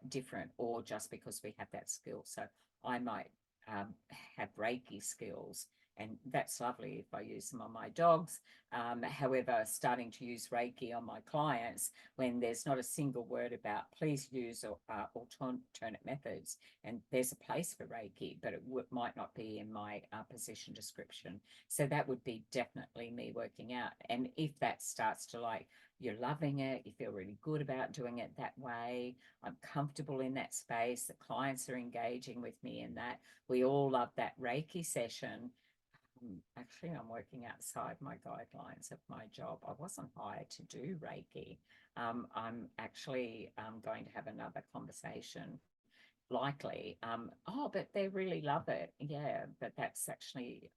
different, or just because we have that skill. So I might have Reiki skills, and that's lovely if I use them on my dogs. However, starting to use Reiki on my clients when there's not a single word about please use alternate methods, and there's a place for Reiki, but it might not be in my position description. So that would be definitely me working out. And if that starts to, like, you're loving it, you feel really good about doing it that way, I'm comfortable in that space, the clients are engaging with me in that, we all love that Reiki session. Actually, I'm working outside my guidelines of my job. I wasn't hired to do Reiki. I'm actually going to have another conversation, likely. But they really love it. Yeah, but that's actually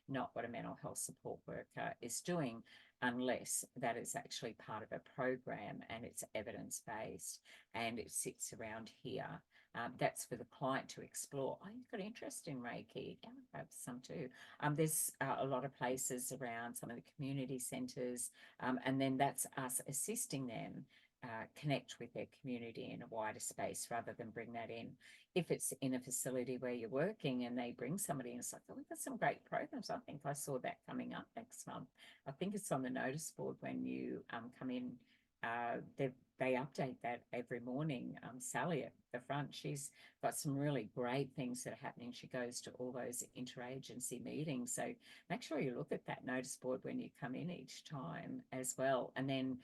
not what a mental health support worker is doing, unless that is actually part of a program and it's evidence-based and it sits around here. That's for the client to explore. Oh, you've got interest in Reiki. Yeah, I have some too. There's a lot of places around, some of the community centres, and then that's us assisting them connect with their community in a wider space, rather than bring that in. If it's in a facility where you're working and they bring somebody in, it's like, oh, we've got some great programs. I think I saw that coming up next month. I think it's on the notice board when you come in. They update that every morning. Sally at the front, she's got some really great things that are happening. She goes to all those interagency meetings. So make sure you look at that notice board when you come in each time as well. And then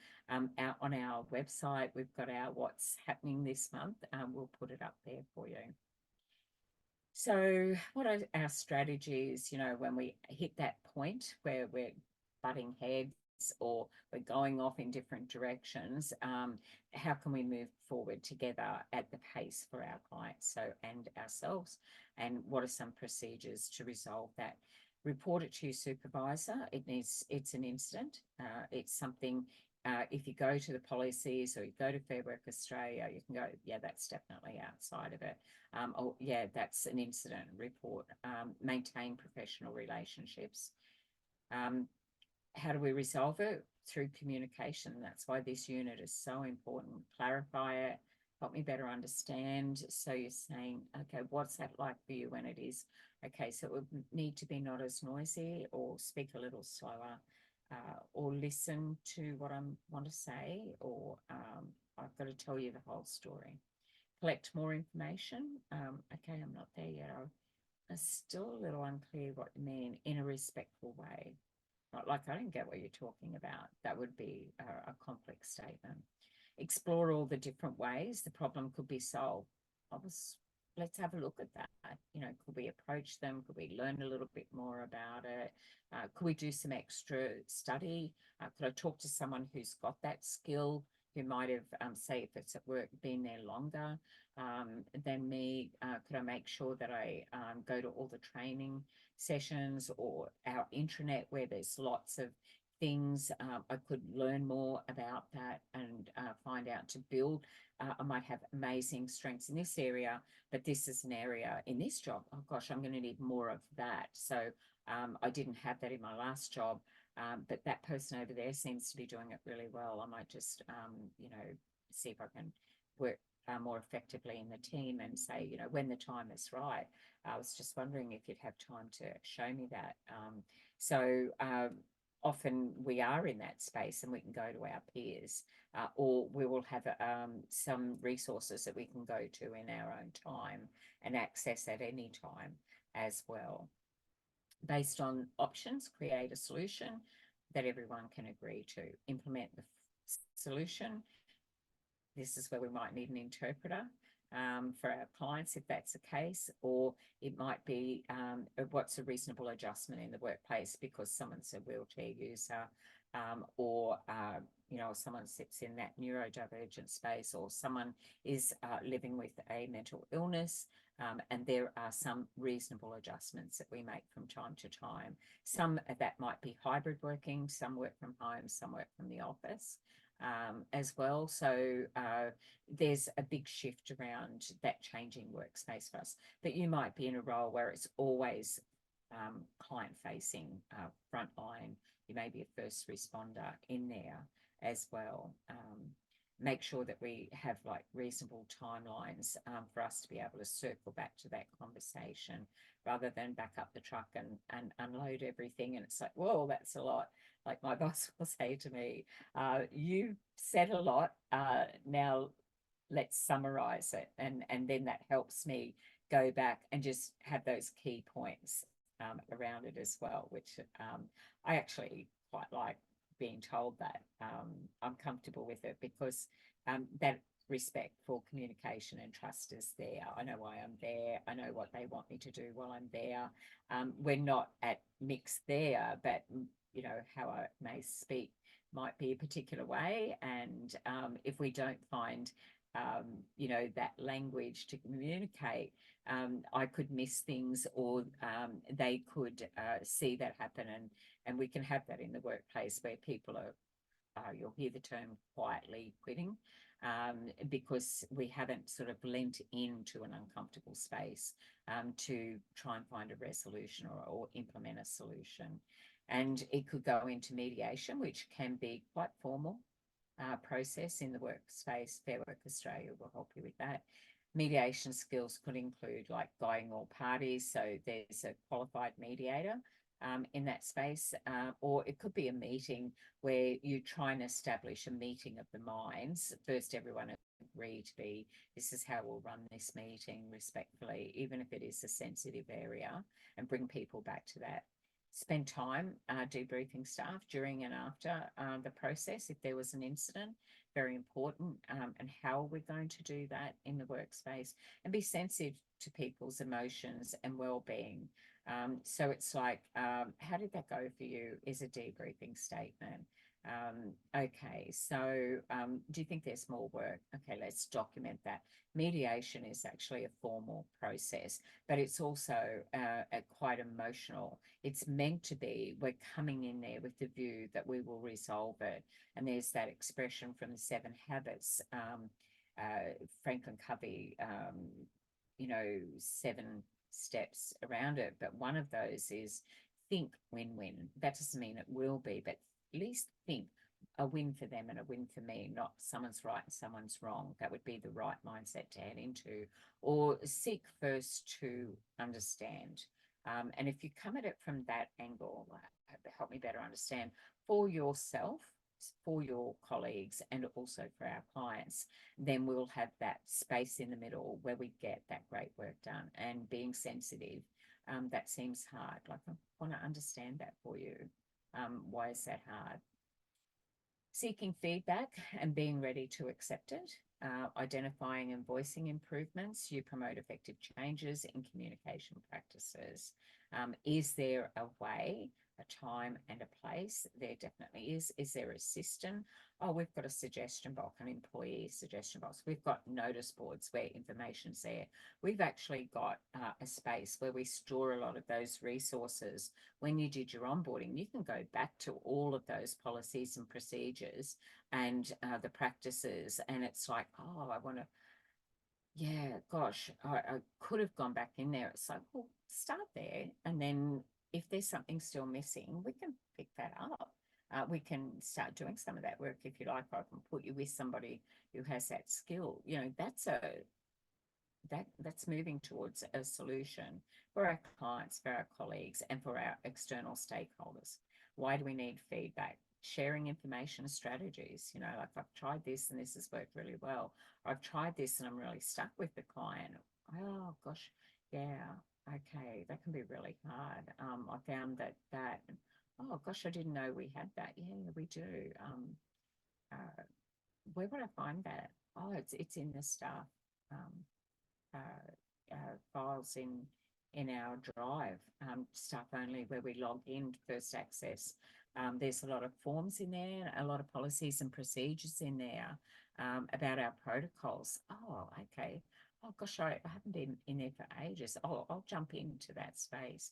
out on our website, we've got our what's happening this month. We'll put it up there for you. So what are our strategies, when we hit that point where we're butting heads or we're going off in different directions? How can we move forward together at the pace for our clients and ourselves? And what are some procedures to resolve that? Report it to your supervisor. It's an incident. It's something. If you go to the policies or you go to Fair Work Australia, you can go, yeah, that's definitely outside of it. Oh, yeah, that's an incident. Report. Maintain professional relationships. How do we resolve it? Through communication. That's why this unit is so important. Clarify it, help me better understand. So you're saying, okay, what's that like for you when it is? Okay, so it would need to be not as noisy, or speak a little slower, or listen to what I want to say, or I've got to tell you the whole story. Collect more information. Okay, I'm not there yet. I'm still a little unclear what you mean. In a respectful way. Not like I don't get what you're talking about. That would be a complex statement. Explore all the different ways the problem could be solved. Let's have a look at that. Could we approach them? Could we learn a little bit more about it? Could we do some extra study? Could I talk to someone who's got that skill, who might have, say, if it's at work, been there longer than me? Could I make sure that I go to all the training sessions or our intranet where there's lots of things? I could learn more about that and find out to build. I might have amazing strengths in this area, but this is an area in this job, oh gosh, I'm going to need more of that. So I didn't have that in my last job, but that person over there seems to be doing it really well. I might just, see if I can work more effectively in the team and say, when the time is right. I was just wondering if you'd have time to show me that. So often we are in that space and we can go to our peers, or we will have some resources that we can go to in our own time and access at any time as well. Based on options, create a solution that everyone can agree to. Implement the solution. This is where we might need an interpreter for our clients, if that's the case, or it might be what's a reasonable adjustment in the workplace because someone's a wheelchair user, or someone sits in that neurodivergent space, or someone is living with a mental illness, and there are some reasonable adjustments that we make from time to time. Some of that might be hybrid working, some work from home, some work from the office. As well. So there's a big shift around that changing workspace for us. But you might be in a role where it's always client-facing, frontline. You may be a first responder in there as well. Make sure that we have like reasonable timelines for us to be able to circle back to that conversation rather than back up the truck and unload everything. And it's like, whoa, that's a lot. Like my boss will say to me, you said a lot, now let's summarize it. And then that helps me go back and just have those key points around it as well, which I actually quite like being told that. I'm comfortable with it because that respect for communication and trust is there. I know why I'm there. I know what they want me to do while I'm there. We're not at mix there, but how I may speak might be a particular way. And if we don't find that language to communicate, I could miss things, or they could see that happen, and we can have that in the workplace where people are, you'll hear the term quietly quitting, because we haven't sort of lent into an uncomfortable space to try and find a resolution or implement a solution. And it could go into mediation, which can be quite formal process in the workspace. Fair Work Australia will help you with that. Mediation skills could include like guiding all parties. So there's a qualified mediator in that space, or it could be a meeting where you try and establish a meeting of the minds. First, everyone agree to be, this is how we'll run this meeting respectfully, even if it is a sensitive area, and bring people back to that. spend time debriefing staff during and after the process if there was an incident. Very important. And how are we going to do that in the workspace, and be sensitive to people's emotions and well-being. So it's like, how did that go for you is a debriefing statement. Okay, so do you think there's more work? Okay, let's document that. Mediation is actually a formal process, but it's also quite emotional. It's meant to be, we're coming in there with the view that we will resolve it. And there's that expression from the Seven Habits, Franklin Covey, seven steps around it. But one of those is think win-win. That doesn't mean it will be, but at least think a win for them and a win for me, not someone's right and someone's wrong. That would be the right mindset to head into, or seek first to understand. And if you come at it from that angle, help me better understand for yourself, for your colleagues, and also for our clients, then we'll have that space in the middle where we get that great work done. And being sensitive, that seems hard. Like, I want to understand that for you. Why is that hard? Seeking feedback and being ready to accept it, identifying and voicing improvements. You promote effective changes in communication practices. Is there a way, a time and a place? There definitely is. Is there a system? Oh, we've got a suggestion box, an employee suggestion box. We've got notice boards where information's there. We've actually got a space where we store a lot of those resources. When you did your onboarding, you can go back to all of those policies and procedures and the practices. And it's like, oh, I want to, yeah, gosh, I could have gone back in there. It's like, well, start there. And then if there's something still missing, we can pick that up. We can start doing some of that work if you like. I can put you with somebody who has that skill. That's moving towards a solution for our clients, for our colleagues, and for our external stakeholders. Why do we need feedback? Sharing information strategies. Like, I've tried this and this has worked really well. I've tried this and I'm really stuck with the client. Oh gosh, yeah, okay, that can be really hard. I found that. Oh gosh, I didn't know we had that. Yeah, we do. Uh, where would I find that? Oh, it's in the staff files in our drive, staff only, where we log in first access. There's a lot of forms in there, a lot of policies and procedures in there about our protocols. Oh, okay. Oh gosh, I haven't been in there for ages. Oh, I'll jump into that space.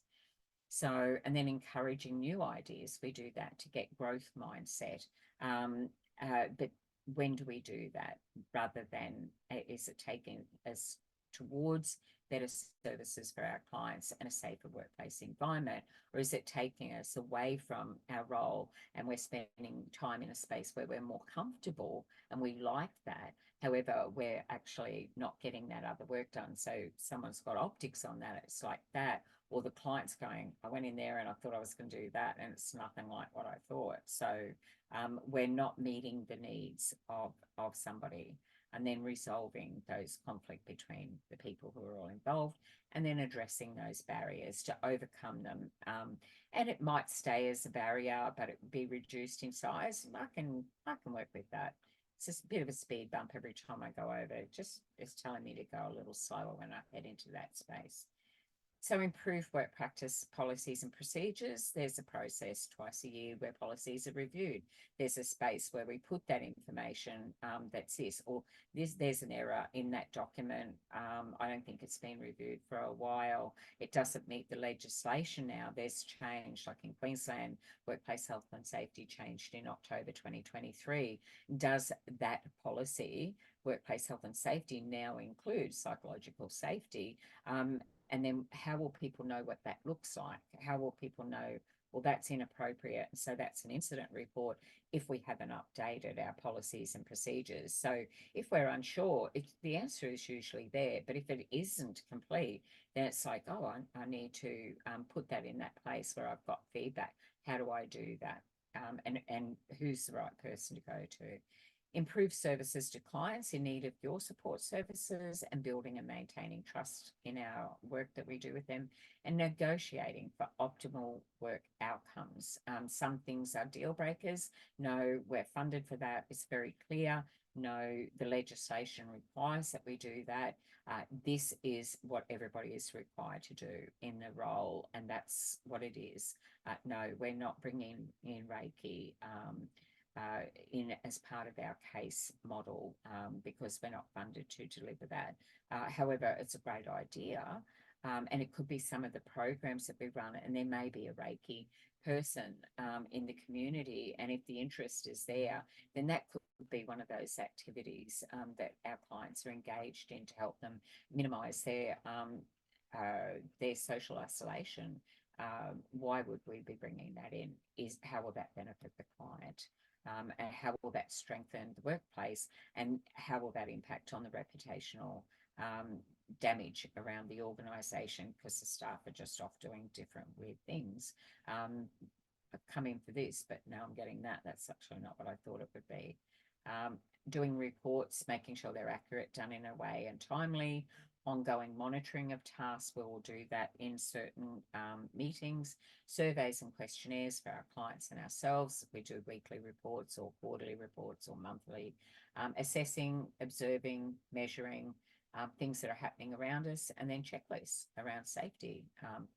So, and then encouraging new ideas. We do that to get growth mindset. But when do we do that? Rather than, is it taking us towards better services for our clients and a safer workplace environment? Or is it taking us away from our role and we're spending time in a space where we're more comfortable and we like that? However, we're actually not getting that other work done. So someone's got optics on that. It's like that. Or the client's going, I went in there and I thought I was going to do that, and it's nothing like what I thought. So we're not meeting the needs of somebody, and then resolving those conflict between the people who are all involved, and then addressing those barriers to overcome them. And it might stay as a barrier, but it would be reduced in size. I can work with that. It's just a bit of a speed bump every time I go over. It's telling me to go a little slower when I head into that space. So improve work practice policies and procedures. There's a process twice a year where policies are reviewed. There's a space where we put that information that's this, or there's an error in that document. I don't think it's been reviewed for a while. It doesn't meet the legislation now. There's change, like in Queensland, workplace health and safety changed in October 2023. Does that policy, workplace health and safety, now include psychological safety? And then how will people know what that looks like? How will people know, well, that's inappropriate, so that's an incident report, if we haven't updated our policies and procedures? So if we're unsure, the answer is usually there. But if it isn't complete, then it's like, oh, I need to put that in that place where I've got feedback. How do I do that? And who's the right person to go to? improve services to clients in need of your support services, and building and maintaining trust in our work that we do with them, and negotiating for optimal work outcomes. Some things are deal breakers. No, we're funded for that. It's very clear. No, the legislation requires that we do that. This is what everybody is required to do in the role, and that's what it is. No, we're not bringing in Reiki in as part of our case model because we're not funded to deliver that. However, it's a great idea, and it could be some of the programs that we run, and there may be a Reiki person in the community, and if the interest is there, then that could be one of those activities that our clients are engaged in to help them minimize their social isolation. Why would we be bringing that in? Is how will that benefit the client? And how will that strengthen the workplace, and how will that impact on the reputational damage around the organisation, because the staff are just off doing different weird things. I've come in for this, but now I'm getting that. That's actually not what I thought it would be. Doing reports, making sure they're accurate, done in a way and timely. Ongoing monitoring of tasks, we will do that in certain meetings. Surveys and questionnaires for our clients and ourselves. We do weekly reports or quarterly reports or monthly. Assessing, observing, measuring things that are happening around us, and then checklists around safety.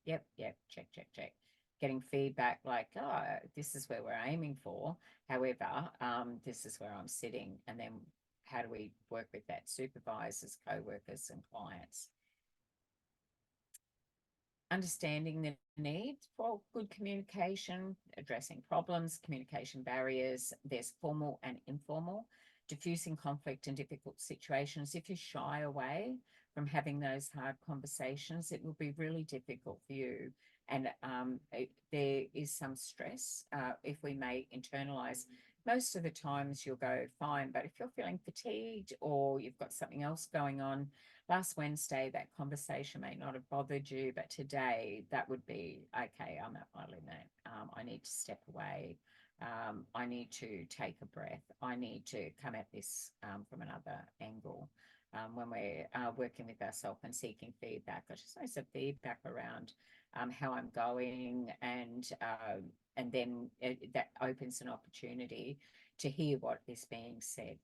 Yep, check. Getting feedback like, oh, this is where we're aiming for. However, this is where I'm sitting. And then how do we work with that? Supervisors, co-workers and clients. Understanding the need for good communication, addressing problems, communication barriers. There's formal and informal. Diffusing conflict in difficult situations. If you shy away from having those hard conversations, it will be really difficult for you. And there is some stress if we may internalize. Most of the times you'll go fine, but if you're feeling fatigued or you've got something else going on, last Wednesday that conversation may not have bothered you, but today that would be, okay, I'm at my limit. I need to step away. I need to take a breath. I need to come at this from another angle. When we're working with ourselves and seeking feedback, I just want some feedback around how I'm going, and then that opens an opportunity to hear what is being said.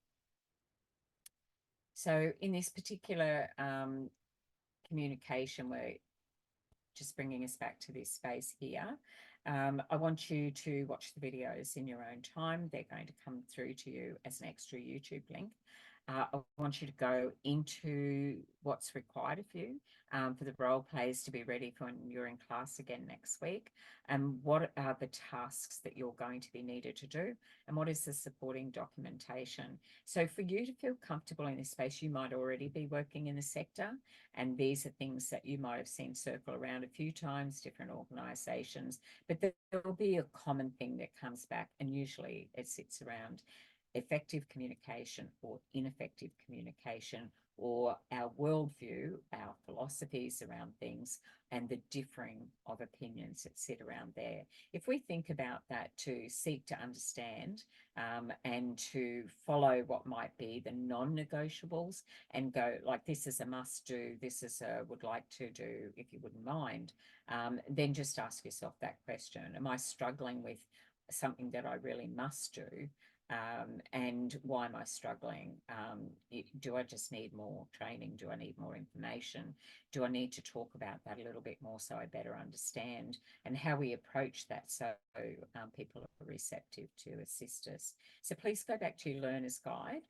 So in this particular communication, we're just bringing us back to this space here. I want you to watch the videos in your own time. They're going to come through to you as an extra YouTube link. I want you to go into what's required of you for the role plays to be ready for when you're in class again next week, and what are the tasks that you're going to be needed to do, and what is the supporting documentation. So for you to feel comfortable in this space, you might already be working in the sector, and these are things that you might have seen circle around a few times, different organisations, but there will be a common thing that comes back, and usually it sits around effective communication or ineffective communication, or our worldview, our philosophies around things, and the differing of opinions that sit around there. If we think about that, to seek to understand and to follow what might be the non-negotiables, and go like, this is a must do, this is a would like to do, if you wouldn't mind, then just ask yourself that question. Am I struggling with something that I really must do? And why am I struggling? Do I just need more training? Do I need more information? Do I need to talk about that a little bit more so I better understand? And how we approach that so people are receptive to assist us. So please go back to your learner's guide.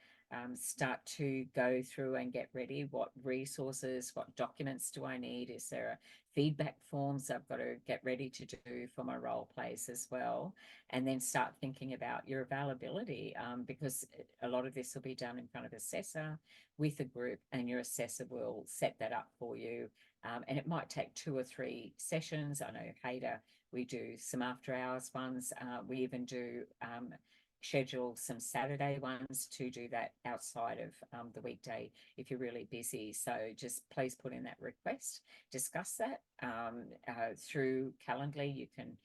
Start to go through and get ready. What resources, what documents do I need? Is there a feedback forms I've got to get ready to do for my role plays as well? And then start thinking about your availability, because a lot of this will be done in front of assessor with a group, and your assessor will set that up for you. And it might take 2 or 3 sessions. I know Hader, we do some after hours ones. We even do schedule some Saturday ones to do that outside of the weekday if you're really busy. So just please put in that request, discuss that through Calendly. You can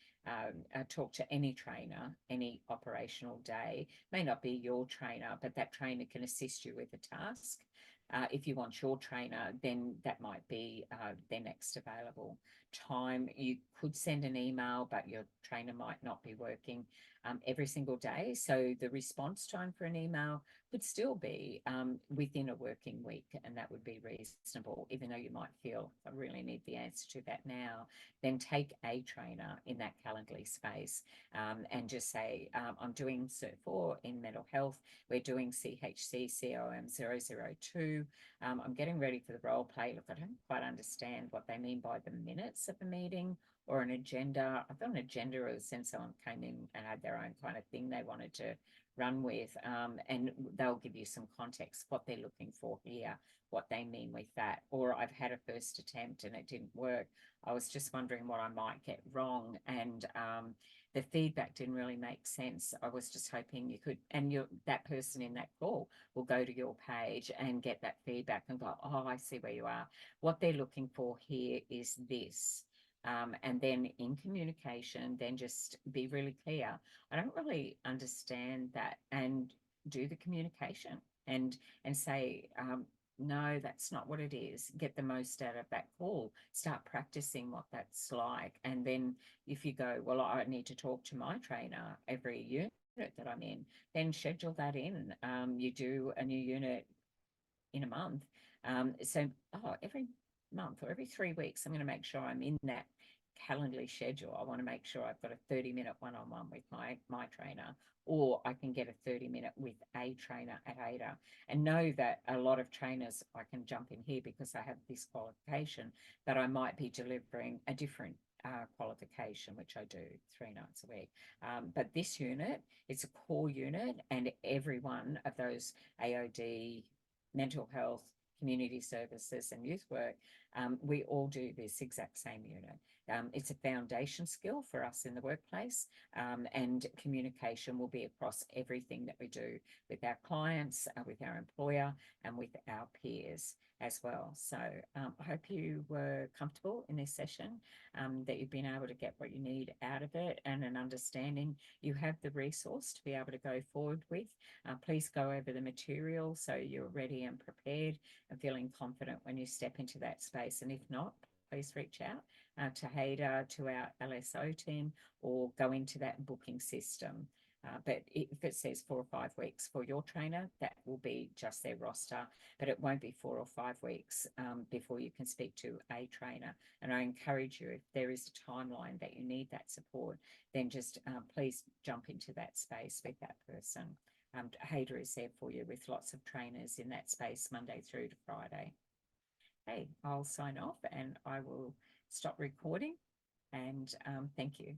talk to any trainer, any operational day. May not be your trainer, but that trainer can assist you with a task. If you want your trainer, then that might be their next available time. You could send an email, but your trainer might not be working every single day. So the response time for an email could still be within a working week, and that would be reasonable, even though you might feel, I really need the answer to that now. Then take a trainer in that Calendly space and just say, I'm doing Cert IV in mental health. We're doing CHCCOM002. I'm getting ready for the role play. Look, I don't quite understand what they mean by the minutes of the meeting or an agenda. I thought an agenda was since someone came in and had their own kind of thing they wanted to run with, and they'll give you some context, what they're looking for here, what they mean with that. Or I've had a first attempt and it didn't work. I was just wondering what I might get wrong, and the feedback didn't really make sense. I was just hoping you could, and that person in that call will go to your page and get that feedback and go, oh, I see where you are. What they're looking for here is this. And then in communication, then just be really clear. I don't really understand that, and do the communication and say, no, that's not what it is. Get the most out of that call. Start practicing what that's like. And then if you go, well, I need to talk to my trainer every unit that I'm in, then schedule that in. You do a new unit in a month. Every month or every 3 weeks, I'm going to make sure I'm in that Calendly schedule. I want to make sure I've got a 30-minute one-on-one with my trainer, or I can get a 30-minute with a trainer at ADA. And know that a lot of trainers, I can jump in here because I have this qualification, but I might be delivering a different qualification, which I do 3 nights a week. But this unit, it's a core unit, and every one of those AOD, mental health, community services and youth work, we all do this exact same unit. It's a foundation skill for us in the workplace, and communication will be across everything that we do with our clients, with our employer, and with our peers as well. So I hope you were comfortable in this session, that you've been able to get what you need out of it, and an understanding you have the resource to be able to go forward with. Please go over the material so you're ready and prepared and feeling confident when you step into that space. And if not, please reach out to HADA, to our LSO team, or go into that booking system. But if it says 4 or 5 weeks for your trainer, that will be just their roster, but it won't be 4 or 5 weeks before you can speak to a trainer. And I encourage you, if there is a timeline that you need that support, then just please jump into that space with that person. HADA is there for you with lots of trainers in that space Monday through to Friday. Okay, I'll sign off and I will stop recording, and thank you.